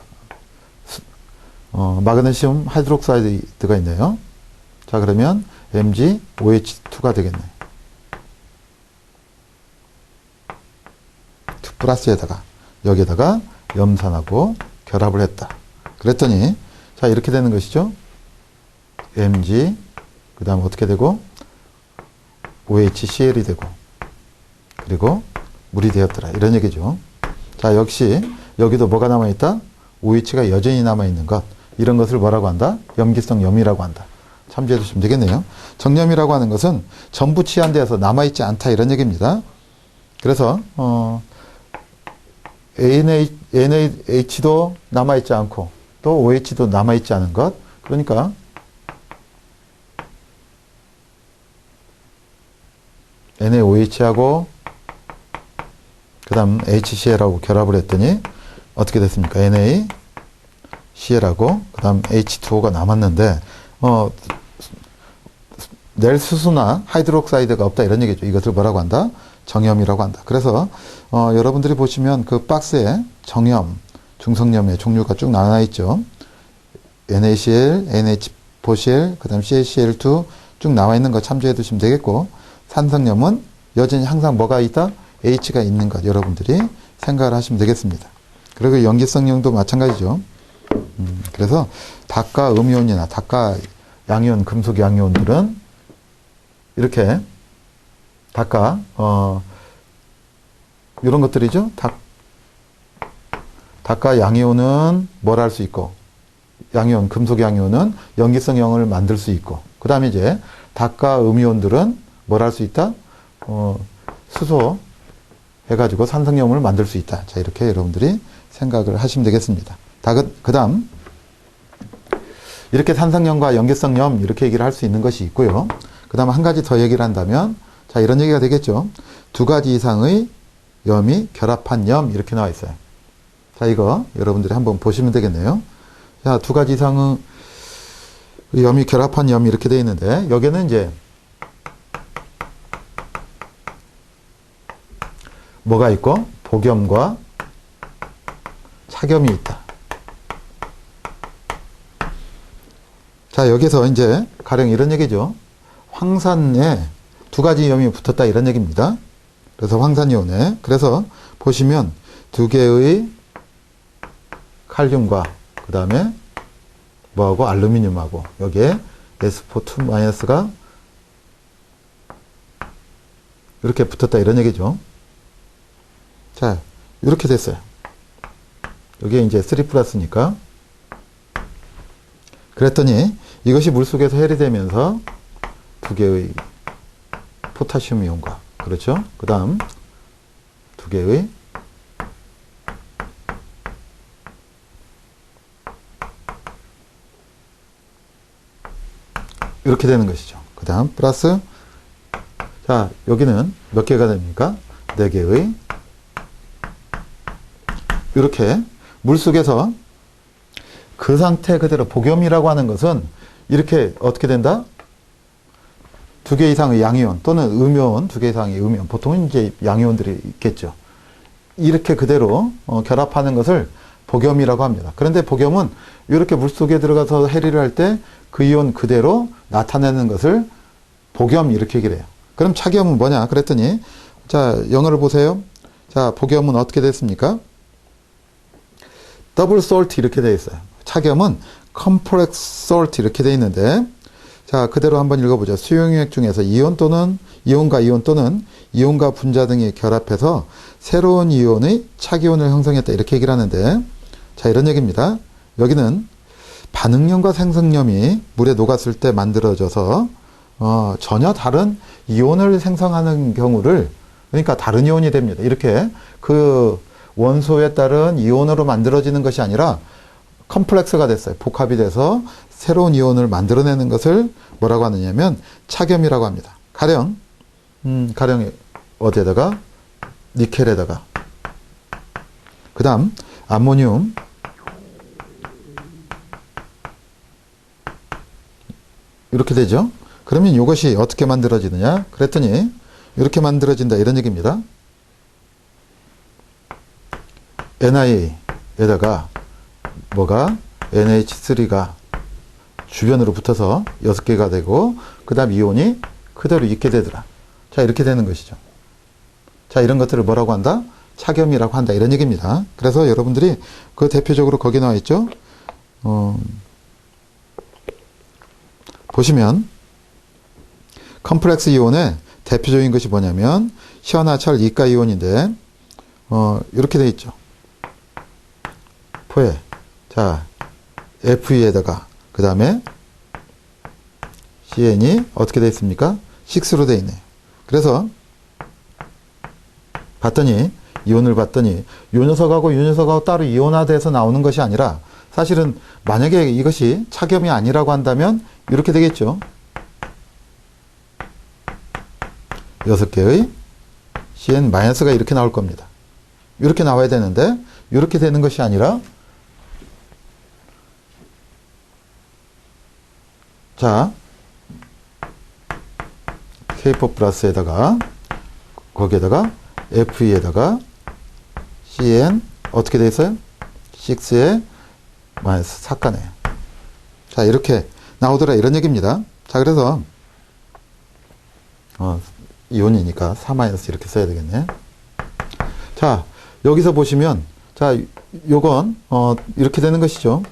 마그네슘 하이드록사이드가 있네요. 자, 그러면 MgOH2가 되겠네. 2 플러스에다가 여기에다가 염산하고 결합을 했다. 그랬더니 자, 이렇게 되는 것이죠. Mg 그 다음 어떻게 되고 OHCl이 되고 그리고 물이 되었더라, 이런 얘기죠. 자, 역시 여기도 뭐가 남아있다? OH가 여전히 남아있는 것, 이런 것을 뭐라고 한다? 염기성 염이라고 한다. 참조해 주시면 되겠네요. 정염이라고 하는 것은 전부 치환되어서 남아있지 않다, 이런 얘기입니다. 그래서 NaH도 남아있지 않고 또 OH도 남아있지 않은 것, 그러니까 NaOH하고 그 다음 HCl하고 결합을 했더니 어떻게 됐습니까? NaCl하고 그 다음 H2O가 남았는데 낼 수소나 하이드록사이드가 없다, 이런 얘기죠. 이것을 뭐라고 한다? 정염이라고 한다. 그래서 여러분들이 보시면 그 박스에 정염, 중성염의 종류가 쭉 나와 있죠. NaCl, NH4Cl, 그 다음 CaCl2 쭉 나와 있는 거 참조해 두시면 되겠고, 산성염은 여전히 항상 뭐가 있다? H가 있는 것 여러분들이 생각을 하시면 되겠습니다. 그리고 염기성염도 마찬가지죠. 그래서 닭과 음이온이나 닭과 양이온, 금속 양이온들은 이렇게 닭과 이런 것들이죠. 닭과 양이온은 뭘 할 수 있고, 양이온, 금속 양이온은 염기성염을 만들 수 있고, 그 다음에 이제 닭과 음이온들은 뭘 할 수 있다? 수소 해가지고 산성염을 만들 수 있다. 자, 이렇게 여러분들이 생각을 하시면 되겠습니다. 그 다음, 이렇게 산성염과 염기성염 이렇게 얘기를 할 수 있는 것이 있고요. 그 다음 한 가지 더 얘기를 한다면, 자, 이런 얘기가 되겠죠. 두 가지 이상의 염이 결합한 염 이렇게 나와 있어요. 자, 이거 여러분들이 한번 보시면 되겠네요. 자, 두 가지 이상의 염이 결합한 염이 이렇게 되어 있는데, 여기는 이제 뭐가 있고, 복염과 착염이 있다. 자, 여기서 이제 가령 이런 얘기죠. 황산에 두 가지 염이 붙었다 이런 얘기입니다. 그래서 황산이온에, 그래서 보시면 두 개의 칼륨과 그 다음에 뭐하고 알루미늄하고 여기에 S4-2-가 이렇게 붙었다 이런 얘기죠. 자, 이렇게 됐어요. 여기에 이제 3 플러스니까. 그랬더니 이것이 물속에서 해리되면서 두 개의 포타슘 이온과, 그렇죠? 그 다음 두 개의 이렇게 되는 것이죠. 그 다음 플러스, 자, 여기는 몇 개가 됩니까? 4개의 이렇게 물속에서 그 상태 그대로 복염이라고 하는 것은 이렇게 어떻게 된다? 2개 이상의 양이온 또는 음이온, 2개 이상의 음이온, 보통은 이제 양이온들이 있겠죠. 이렇게 그대로 결합하는 것을 복염이라고 합니다. 그런데 복염은 이렇게 물속에 들어가서 해리를 할 때 그 이온 그대로 나타내는 것을 복염 이렇게 얘기를 해요. 그럼 착염은 뭐냐? 그랬더니, 자, 영어를 보세요. 자, 복염은 어떻게 됐습니까? 더블 솔트 이렇게 되어 있어요. 착염은 컴플렉스 솔트 이렇게 되어 있는데, 자, 그대로 한번 읽어보죠. 수용액 중에서 이온과 이온 또는 이온과 분자 등이 결합해서 새로운 이온의 착이온을 형성했다. 이렇게 얘기를 하는데, 자, 이런 얘기입니다. 여기는 반응염과 생성염이 물에 녹았을 때 만들어져서 전혀 다른 이온을 생성하는 경우를, 그러니까 다른 이온이 됩니다. 이렇게 그 원소에 따른 이온으로 만들어지는 것이 아니라 컴플렉스가 됐어요. 복합이 돼서 새로운 이온을 만들어내는 것을 뭐라고 하느냐면 착염이라고 합니다. 가령 어디에다가 니켈에다가 그 다음 암모늄 이렇게 되죠. 그러면 이것이 어떻게 만들어지느냐? 그랬더니 이렇게 만들어진다 이런 얘기입니다. NiA에다가 뭐가 NH3가 주변으로 붙어서 6개가 되고 그 다음 이온이 그대로 있게 되더라. 자, 이렇게 되는 것이죠. 자, 이런 것들을 뭐라고 한다? 착염이라고 한다 이런 얘기입니다. 그래서 여러분들이 그 대표적으로 거기 나와 있죠. 보시면 컴플렉스 이온의 대표적인 것이 뭐냐면 시화나철 이가 이온인데 이렇게 돼 있죠. 포에 자 Fe에다가 그 다음에 CN이 어떻게 돼 있습니까? 6로 돼 있네요. 그래서 이온을 봤더니 요 녀석하고 따로 이온화돼서 나오는 것이 아니라 사실은 만약에 이것이 착염이 아니라고 한다면 이렇게 되겠죠. 6개의 CN-가 이렇게 나올 겁니다. 이렇게 나와야 되는데 이렇게 되는 것이 아니라 자 K4 플러스에다가 거기에다가 Fe에다가 CN 어떻게 돼 있어요? 6에 마이너스 4가네. 자, 이렇게 나오더라 이런 얘기입니다. 자, 그래서 이온이니까 4 마이너스 이렇게 써야 되겠네. 자, 여기서 보시면, 자, 요건, 이렇게 되는 것이죠.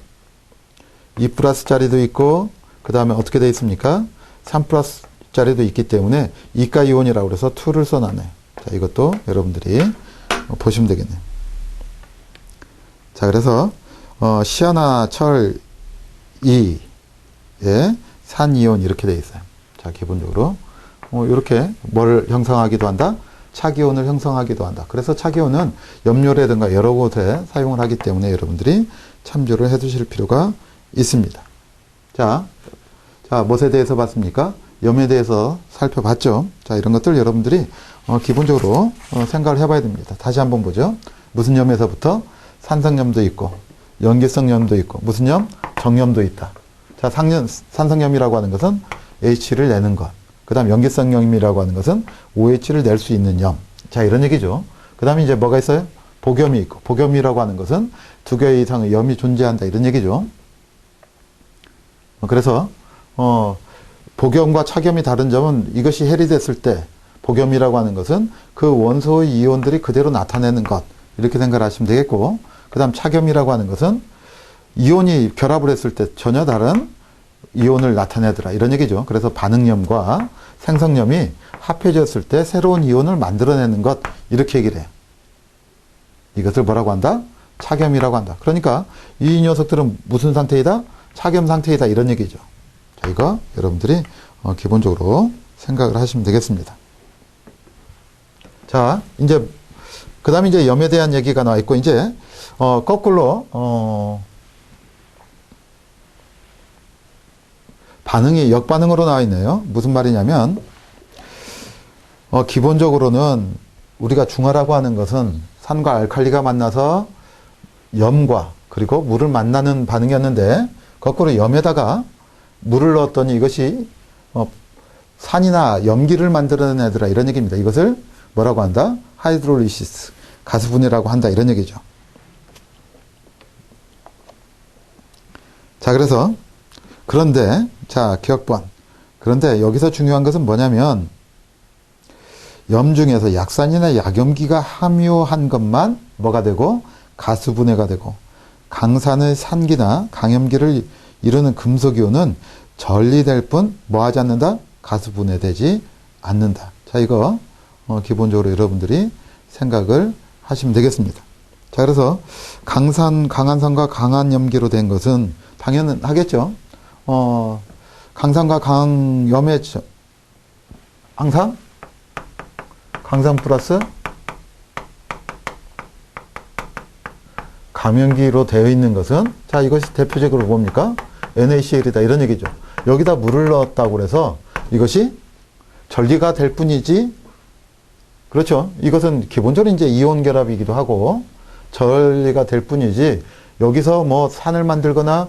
2 플러스 짜리도 있고, 그 다음에 어떻게 되어 있습니까? 3 플러스 짜리도 있기 때문에 이가 이온이라고 그래서 2를 써놨네요. 자, 이것도 여러분들이 보시면 되겠네요. 자, 그래서, 시아나 철 2에 산 이온 이렇게 되어 있어요. 자, 기본적으로. 이렇게 뭘 형성하기도 한다? 차기온을 형성하기도 한다. 그래서 차기온은 염료라든가 여러 곳에 사용을 하기 때문에 여러분들이 참조를 해 두실 필요가 있습니다. 자, 무엇에 대해서 봤습니까? 염에 대해서 살펴봤죠. 자, 이런 것들 여러분들이 기본적으로 생각을 해봐야 됩니다. 다시 한번 보죠. 무슨 염에서부터? 산성염도 있고, 연기성 염도 있고, 무슨 염? 정염도 있다. 자, 산성염이라고 하는 것은 H를 내는 것. 그 다음 연기성 염이라고 하는 것은 OH를 낼 수 있는 염. 자, 이런 얘기죠. 그 다음에 이제 뭐가 있어요? 복염이 있고, 복염이라고 하는 것은 2개 이상의 염이 존재한다. 이런 얘기죠. 그래서, 복염과 차겸이 다른 점은 이것이 해리됐을 때, 복염이라고 하는 것은 그 원소의 이온들이 그대로 나타내는 것. 이렇게 생각하시면 되겠고, 그 다음 차겸이라고 하는 것은 이온이 결합을 했을 때 전혀 다른 이온을 나타내더라. 이런 얘기죠. 그래서 반응염과 생성염이 합해졌을 때 새로운 이온을 만들어내는 것. 이렇게 얘기를 해요. 이것을 뭐라고 한다? 차겸이라고 한다. 그러니까 이 녀석들은 무슨 상태이다? 차겸 상태이다. 이런 얘기죠. 자, 이거 여러분들이 기본적으로 생각을 하시면 되겠습니다. 자, 이제 그 다음에 이제 염에 대한 얘기가 나와 있고, 이제 거꾸로 반응이 역반응으로 나와 있네요. 무슨 말이냐면, 기본적으로는 우리가 중화라고 하는 것은 산과 알칼리가 만나서 염과 그리고 물을 만나는 반응이었는데, 거꾸로 염에다가 물을 넣었더니 이것이 산이나 염기를 만들어내더라. 이런 얘기입니다. 이것을 뭐라고 한다? 하이드롤리시스, 가스분해라고 한다. 이런 얘기죠. 자, 그래서 그런데 자, 기억번. 그런데 여기서 중요한 것은 뭐냐면 염 중에서 약산이나 약염기가 함유한 것만 뭐가 되고 가스분해가 되고, 강산의 산기나 강염기를 이루는 금속이온은 전리될 뿐 뭐하지 않는다? 가스분해되지 않는다. 자, 이거 기본적으로 여러분들이 생각을 하시면 되겠습니다. 자, 그래서 강한 산과 강한 염기로 된 것은 당연하겠죠. 강산과 강한 염의 항상 강산 플러스 감염기로 되어 있는 것은, 자, 이것이 대표적으로 뭡니까? NaCl이다. 이런 얘기죠. 여기다 물을 넣었다고 해서 이것이 전리가 될 뿐이지, 그렇죠. 이것은 기본적으로 이제 이온 결합이기도 하고 전리가 될 뿐이지, 여기서 뭐 산을 만들거나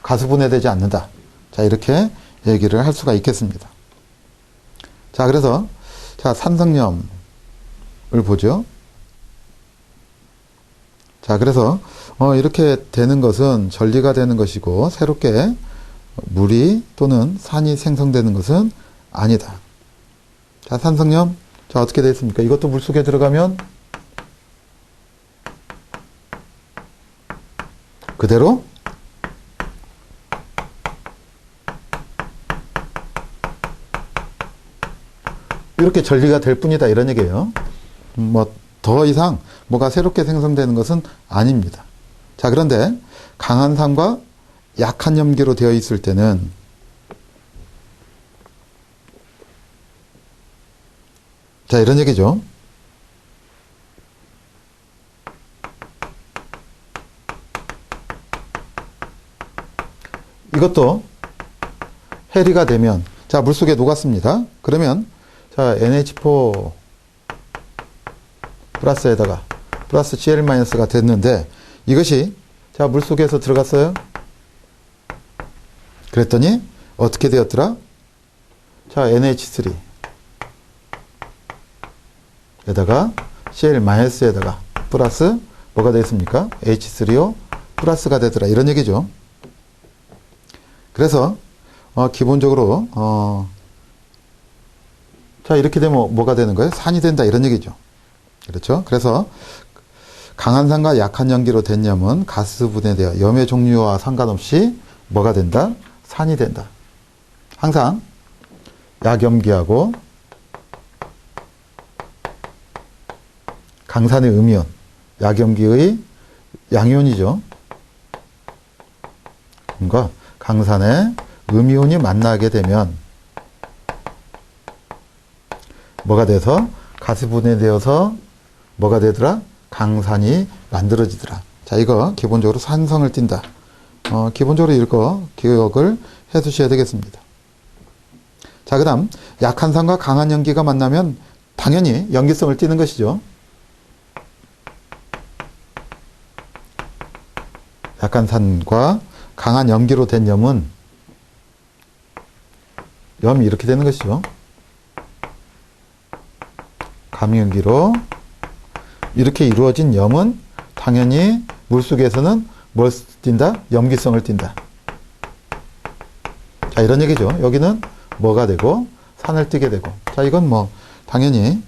가스 분해되지 않는다. 자, 이렇게 얘기를 할 수가 있겠습니다. 자, 그래서 자, 산성염을 보죠. 자, 그래서 이렇게 되는 것은 전리가 되는 것이고, 새롭게 물이 또는 산이 생성되는 것은 아니다. 자, 산성염. 자, 어떻게 되어 있습니까? 이것도 물속에 들어가면 그대로 이렇게 전리가 될 뿐이다. 이런 얘기예요. 뭐 더 이상 뭐가 새롭게 생성되는 것은 아닙니다. 자, 그런데 강한 산과 약한 염기로 되어 있을 때는 자, 이런 얘기죠. 이것도 해리가 되면, 자, 물속에 녹았습니다. 그러면 자, NH4 플러스에다가 플러스 Cl-가 됐는데, 이것이 자, 물속에서 들어갔어요. 그랬더니 어떻게 되었더라? 자, NH3 에다가 Cl-에다가 플러스 뭐가 되었습니까? H3O 플러스가 되더라. 이런 얘기죠. 그래서 기본적으로 자, 이렇게 되면 뭐가 되는 거예요? 산이 된다, 이런 얘기죠. 그렇죠? 그래서 강한 산과 약한 염기로 된 염은 가스 분해되어 염의 종류와 상관없이 뭐가 된다? 산이 된다. 항상 약염기하고 강산의 음이온, 약염기의 양이온이죠. 그러니까 강산의 음이온이 만나게 되면 뭐가 돼서 가스 분해되어서 뭐가 되더라? 강산이 만들어지더라. 자, 이거 기본적으로 산성을 띈다. 기본적으로 이거 기억을 해 두셔야 되겠습니다. 자, 그 다음 약한 산과 강한 염기가 만나면 당연히 염기성을 띠는 것이죠. 약한 산과 강한 염기로 된 염은 염이 이렇게 되는 것이죠. 감염기로 이렇게 이루어진 염은 당연히 물속에서는 뭘 띈다? 염기성을 띈다. 자, 이런 얘기죠. 여기는 뭐가 되고 산을 띠게 되고. 자, 이건 뭐 당연히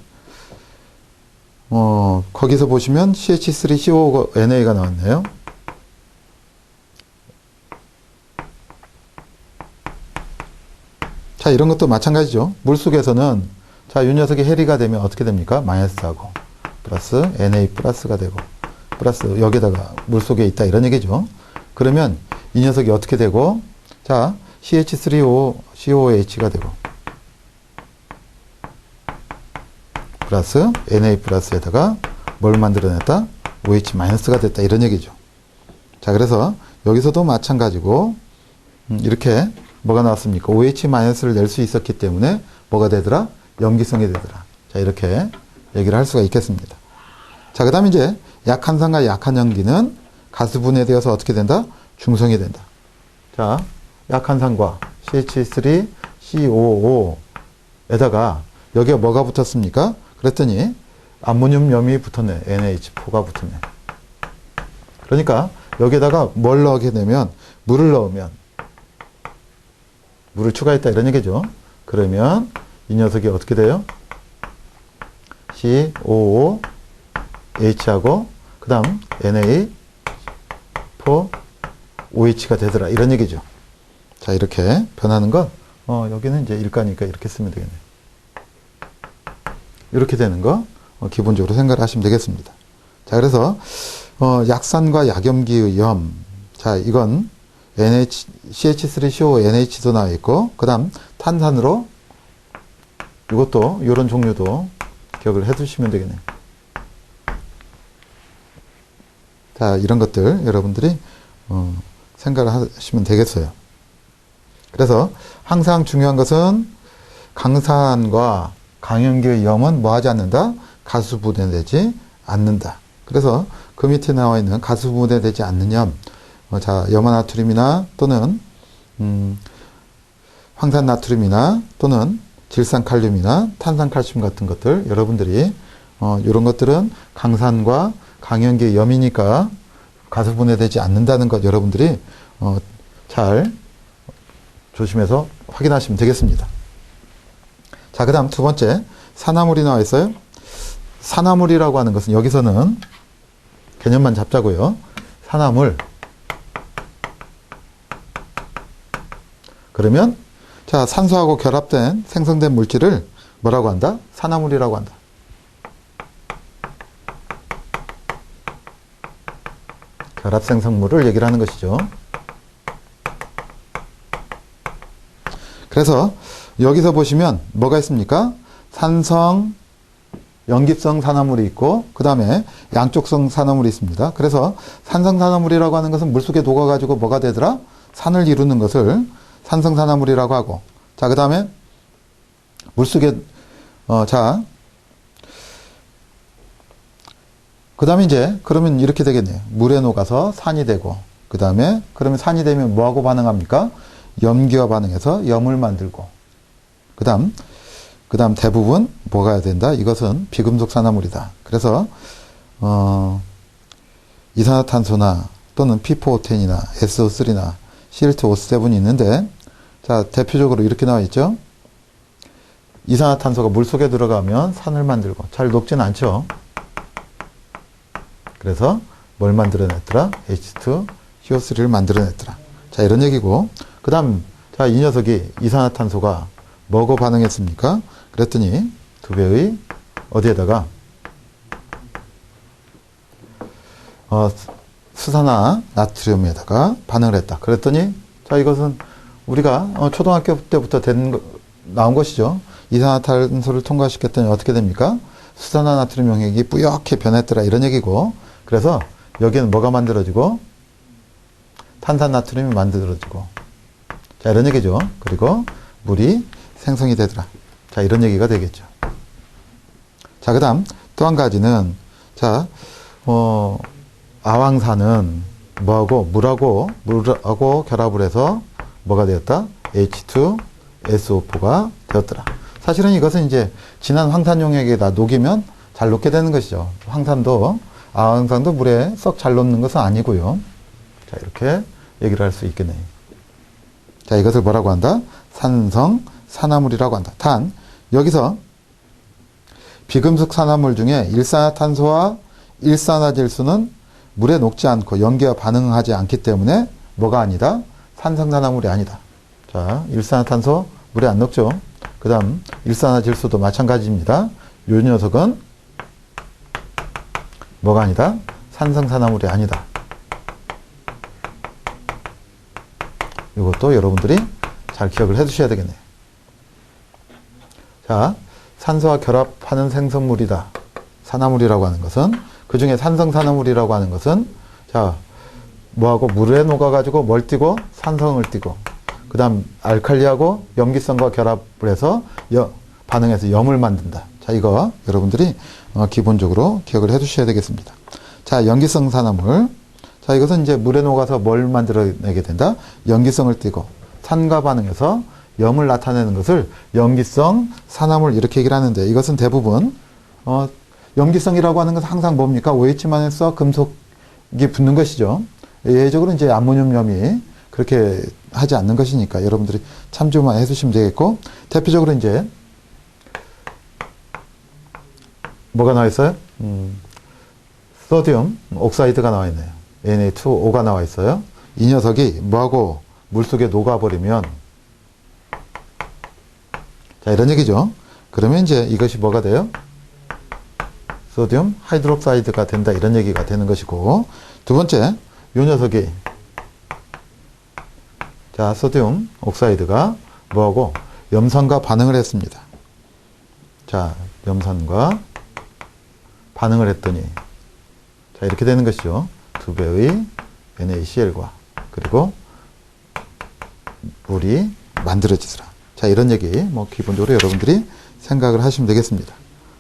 거기서 보시면 CH3CONA가 나왔네요. 자, 이런 것도 마찬가지죠. 물속에서는 자, 이 녀석이 해리가 되면 어떻게 됩니까? 마이너스하고 플러스 Na 플러스가 되고 플러스 여기다가 물속에 있다, 이런 얘기죠. 그러면 이 녀석이 어떻게 되고, 자, CH3COH가 되고 플러스 Na 플러스에다가 뭘 만들어냈다? OH 마이너스가 됐다, 이런 얘기죠. 자, 그래서 여기서도 마찬가지고 이렇게 뭐가 나왔습니까? OH 마이너스를 낼 수 있었기 때문에 뭐가 되더라? 염기성이 되더라. 자, 이렇게 얘기를 할 수가 있겠습니다. 자, 그 다음에 이제 약한 산과 약한 염기는 가스 분해되어서 어떻게 된다? 중성이 된다. 자, 약한 산과 CH3COO에다가 여기가 뭐가 붙었습니까? 그랬더니 암모늄염이 붙었네. NH4가 붙었네. 그러니까 여기에다가 뭘 넣게 되면, 물을 넣으면, 물을 추가했다, 이런 얘기죠. 그러면 이 녀석이 어떻게 돼요? COOH하고 그 다음 Na4OH가 되더라, 이런 얘기죠. 자, 이렇게 변하는 거, 여기는 이제 일가니까 이렇게 쓰면 되겠네. 이렇게 되는 거 기본적으로 생각을 하시면 되겠습니다. 자, 그래서 약산과 약염기의 염, 자, 이건 CH3CONH도 나와 있고, 그 다음 탄산으로 이것도 이런 종류도 기억을 해 두시면 되겠네요. 자, 이런 것들 여러분들이 생각을 하시면 되겠어요. 그래서 항상 중요한 것은 강산과 강염기의 염은 뭐 하지 않는다? 가스 분해되지 않는다. 그래서 그 밑에 나와 있는 가스 분해되지 않는 염, 자, 염화나트륨이나 또는 황산나트륨이나 또는 질산칼륨이나 탄산칼슘 같은 것들, 여러분들이 이런 것들은 강산과 강염기의 염이니까 가스 분해되지 않는다는 것, 여러분들이 잘 조심해서 확인하시면 되겠습니다. 자, 그 다음 두 번째, 산화물이 나와 있어요. 산화물이라고 하는 것은 여기서는 개념만 잡자고요. 산화물. 그러면 자, 산소하고 결합된 생성된 물질을 뭐라고 한다? 산화물이라고 한다. 결합 생성물을 얘기를 하는 것이죠. 그래서 여기서 보시면 뭐가 있습니까? 산성, 염기성 산화물이 있고 그 다음에 양쪽성 산화물이 있습니다. 그래서 산성 산화물이라고 하는 것은 물속에 녹아가지고 뭐가 되더라? 산을 이루는 것을 산성 산화물이라고 하고, 자, 그 다음에 물속에 그 다음에 이제 그러면 이렇게 되겠네요. 물에 녹아서 산이 되고, 그 다음에 그러면 산이 되면 뭐하고 반응합니까? 염기와 반응해서 염을 만들고, 그 다음 대부분 뭐가 해야 된다? 이것은 비금속 산화물이다. 그래서 이산화탄소나 또는 P4O10이나 SO3나 실트 O7이 있는데, 자, 대표적으로 이렇게 나와 있죠. 이산화탄소가 물속에 들어가면 산을 만들고 잘 녹진 않죠. 그래서 뭘 만들어냈더라? H2CO3를 만들어냈더라. 자, 이런 얘기고. 그 다음, 자, 이 녀석이 이산화탄소가 뭐고 반응했습니까? 그랬더니 두 배의 어디에다가 수산화 나트륨에다가 반응을 했다. 그랬더니 자, 이것은 우리가 초등학교 때부터 나온 것이죠. 이산화탄소를 통과시켰더니 어떻게 됩니까? 수산화 나트륨 용액이 뿌옇게 변했더라. 이런 얘기고. 그래서 여기는 뭐가 만들어지고 탄산 나트륨이 만들어지고 자, 이런 얘기죠. 그리고 물이 생성이 되더라. 자, 이런 얘기가 되겠죠. 자, 그 다음 또 한 가지는 자, 아황산은 뭐하고 물하고 결합을 해서 뭐가 되었다? H2SO4가 되었더라. 사실은 이것은 이제 진한 황산 용액에다 녹이면 잘 녹게 되는 것이죠. 아황산도 물에 썩 잘 녹는 것은 아니고요. 자, 이렇게 얘기를 할 수 있겠네요. 자, 이것을 뭐라고 한다? 산성 산화물이라고 한다. 단 여기서 비금속 산화물 중에 일산화탄소와 일산화질소는 물에 녹지 않고 염기와 반응하지 않기 때문에 뭐가 아니다? 산성산화물이 아니다. 자, 일산화탄소 물에 안 녹죠. 그 다음 일산화질소도 마찬가지입니다. 이 녀석은 뭐가 아니다? 산성산화물이 아니다. 이것도 여러분들이 잘 기억을 해 두셔야 되겠네요. 자, 산소와 결합하는 생성물이다. 산화물이라고 하는 것은 그 중에 산성산화물이라고 하는 것은 자, 뭐하고 물에 녹아가지고 뭘 띠고 산성을 띠고 그 다음 알칼리하고 염기성과 결합을 해서 반응해서 염을 만든다. 자, 이거 여러분들이 기본적으로 기억을 해 두셔야 되겠습니다. 자, 염기성 산화물. 자, 이것은 이제 물에 녹아서 뭘 만들어내게 된다? 염기성을 띠고 산과 반응해서 염을 나타내는 것을 염기성 산화물 이렇게 얘기를 하는데 이것은 대부분 염기성이라고 하는 것은 항상 뭡니까? OH만에서 금속이 붙는 것이죠. 예외적으로 이제 암모늄염이 그렇게 하지 않는 것이니까 여러분들이 참조만 해주시면 되겠고 대표적으로 이제 뭐가 나와 있어요? 소듐 옥사이드가 나와 있네요. Na2O가 나와 있어요. 이 녀석이 뭐하고 물속에 녹아버리면 자, 이런 얘기죠. 그러면 이제 이것이 뭐가 돼요? 소듐 하이드록사이드가 된다. 이런 얘기가 되는 것이고 두 번째, 이 녀석이 자, 소듐 옥사이드가 뭐하고 염산과 반응을 했습니다. 자, 염산과 반응을 했더니 자, 이렇게 되는 것이죠. 두 배의 NaCl과 그리고 물이 만들어지더라. 자, 이런 얘기 뭐 기본적으로 여러분들이 생각을 하시면 되겠습니다.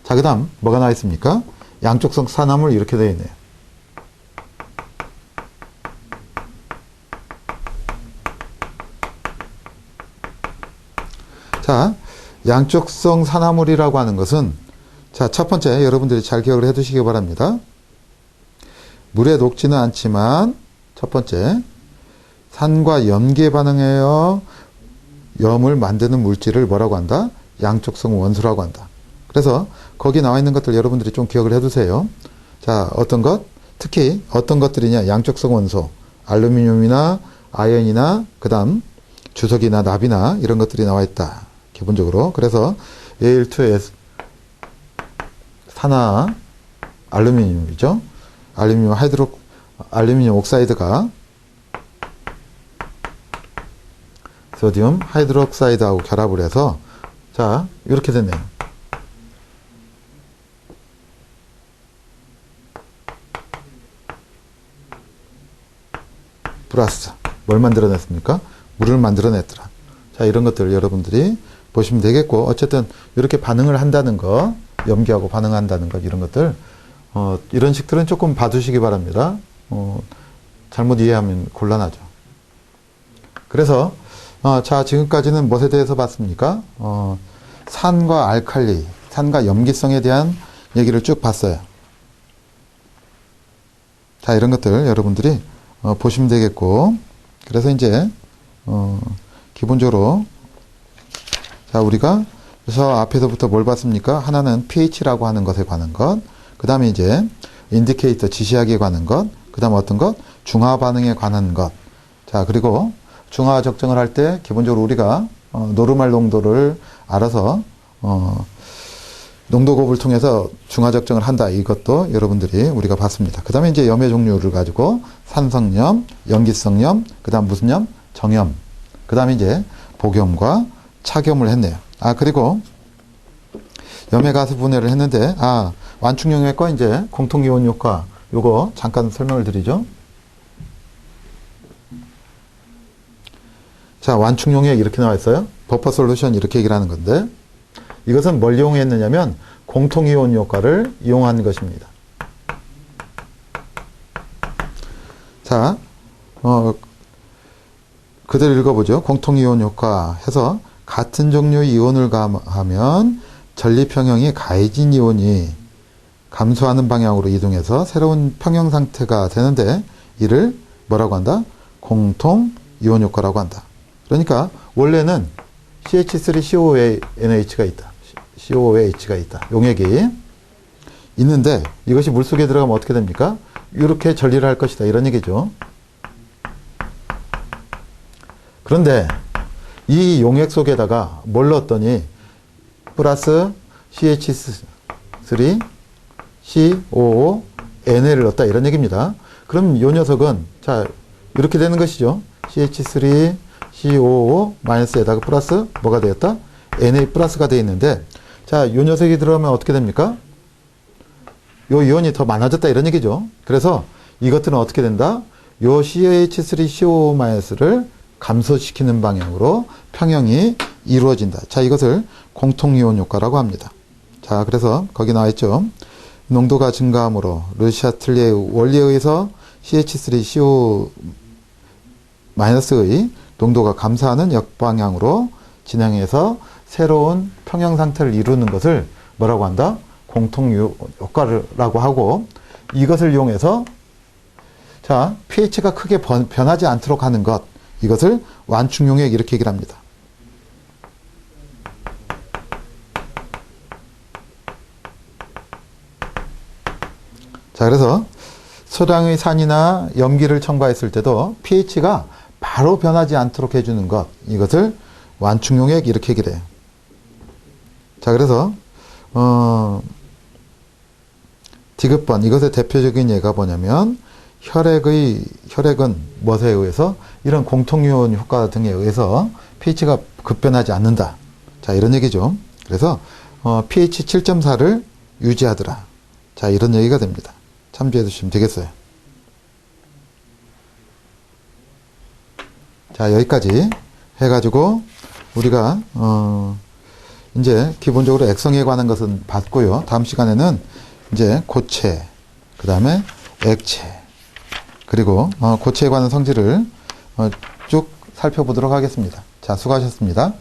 자, 그 다음 뭐가 나와 있습니까? 양쪽성 산화물 이렇게 되어 있네요. 자, 양쪽성 산화물이라고 하는 것은 자, 첫 번째 여러분들이 잘 기억을 해 두시기 바랍니다. 물에 녹지는 않지만 첫 번째 산과 염기에 반응하여 염을 만드는 물질을 뭐라고 한다? 양쪽성 원소라고 한다. 그래서 거기 나와 있는 것들 여러분들이 좀 기억을 해 두세요. 자, 어떤 것? 특히 어떤 것들이냐? 양쪽성 원소, 알루미늄이나 아연이나 그 다음 주석이나 납이나 이런 것들이 나와 있다. 기본적으로. 그래서 Al2S 산화 알루미늄이죠. 알루미늄 옥사이드가 소듐 하이드록사이드하고 결합을 해서 자, 이렇게 됐네요. 플러스 뭘 만들어냈습니까? 물을 만들어냈더라. 자, 이런 것들 여러분들이 보시면 되겠고 어쨌든 이렇게 반응을 한다는 거 염기하고 반응한다는 것 이런 것들 이런 식들은 조금 봐두시기 바랍니다. 잘못 이해하면 곤란하죠. 그래서 자, 지금까지는 무엇에 대해서 봤습니까? 산과 알칼리, 산과 염기성에 대한 얘기를 쭉 봤어요. 자, 이런 것들 여러분들이 보시면 되겠고 그래서 이제 기본적으로 자, 우리가 그래서 앞에서부터 뭘 봤습니까? 하나는 pH라고 하는 것에 관한 것, 그 다음에 이제 인디케이터 지시하기에 관한 것, 그 다음 어떤 것? 중화 반응에 관한 것. 자, 그리고 중화 적정을 할 때 기본적으로 우리가 노르말 농도를 알아서 농도 곱을 통해서 중화 적정을 한다. 이것도 여러분들이 우리가 봤습니다. 그 다음에 이제 염의 종류를 가지고 산성염, 염기성염, 그 다음 무슨 염? 정염. 그 다음에 이제 복염과 착염을 했네요. 그리고 염의 가스 분해를 했는데, 완충용액 과 이제 공통이온 효과, 요거 잠깐 설명을 드리죠. 자, 완충용액 이렇게 나와 있어요. 버퍼 솔루션 이렇게 얘기를 하는 건데, 이것은 뭘 이용했느냐면 공통이온 효과를 이용한 것입니다. 자, 그대로 읽어보죠. 공통이온 효과 해서 같은 종류의 이온을 가하면 전리평형이 가해진 이온이 감소하는 방향으로 이동해서 새로운 평형 상태가 되는데, 이를 뭐라고 한다? 공통이온 효과라고 한다. 그러니까 원래는 CH3COONH가 있다. COOH가 있다. 용액이 있는데 이것이 물속에 들어가면 어떻게 됩니까? 이렇게 전리를 할 것이다. 이런 얘기죠. 그런데 이 용액 속에다가 뭘 넣었더니 플러스 CH3COON을 넣었다. 이런 얘기입니다. 그럼 이 녀석은 자 이렇게 되는 것이죠. CH3COO-에다가 플러스 뭐가 되었다? Na 플러스가 되어 있는데, 자, 이 녀석이 들어가면 어떻게 됩니까? 요 이온이 더 많아졌다 이런 얘기죠. 그래서 이것들은 어떻게 된다? 요 CH3COO-를 감소시키는 방향으로 평형이 이루어진다. 자, 이것을 공통이온 효과라고 합니다. 자, 그래서 거기 나와 있죠. 농도가 증가함으로 르샤틀리의 원리에 의해서 CH3COO-의 농도가 감소하는 역방향으로 진행해서 새로운 평형 상태를 이루는 것을 뭐라고 한다? 공통이온 효과라고 하고, 이것을 이용해서 자, pH가 크게 변하지 않도록 하는 것, 이것을 완충용액 이렇게 얘기를 합니다. 자, 그래서 소량의 산이나 염기를 첨가했을 때도 pH가 바로 변하지 않도록 해주는 것, 이것을 완충용액 이렇게 얘기를 해요. 자, 그래서 디귿번, 이것의 대표적인 예가 뭐냐면 혈액은 무엇에 의해서? 이런 공통이온 효과 등에 의해서 pH가 급변하지 않는다. 자, 이런 얘기죠. 그래서 pH 7.4를 유지하더라. 자, 이런 얘기가 됩니다. 참조해 주시면 되겠어요. 자, 여기까지 해가지고 우리가 이제 기본적으로 액성에 관한 것은 봤고요. 다음 시간에는 이제 고체, 그 다음에 액체, 그리고 고체에 관한 성질을 쭉 살펴보도록 하겠습니다. 자, 수고하셨습니다.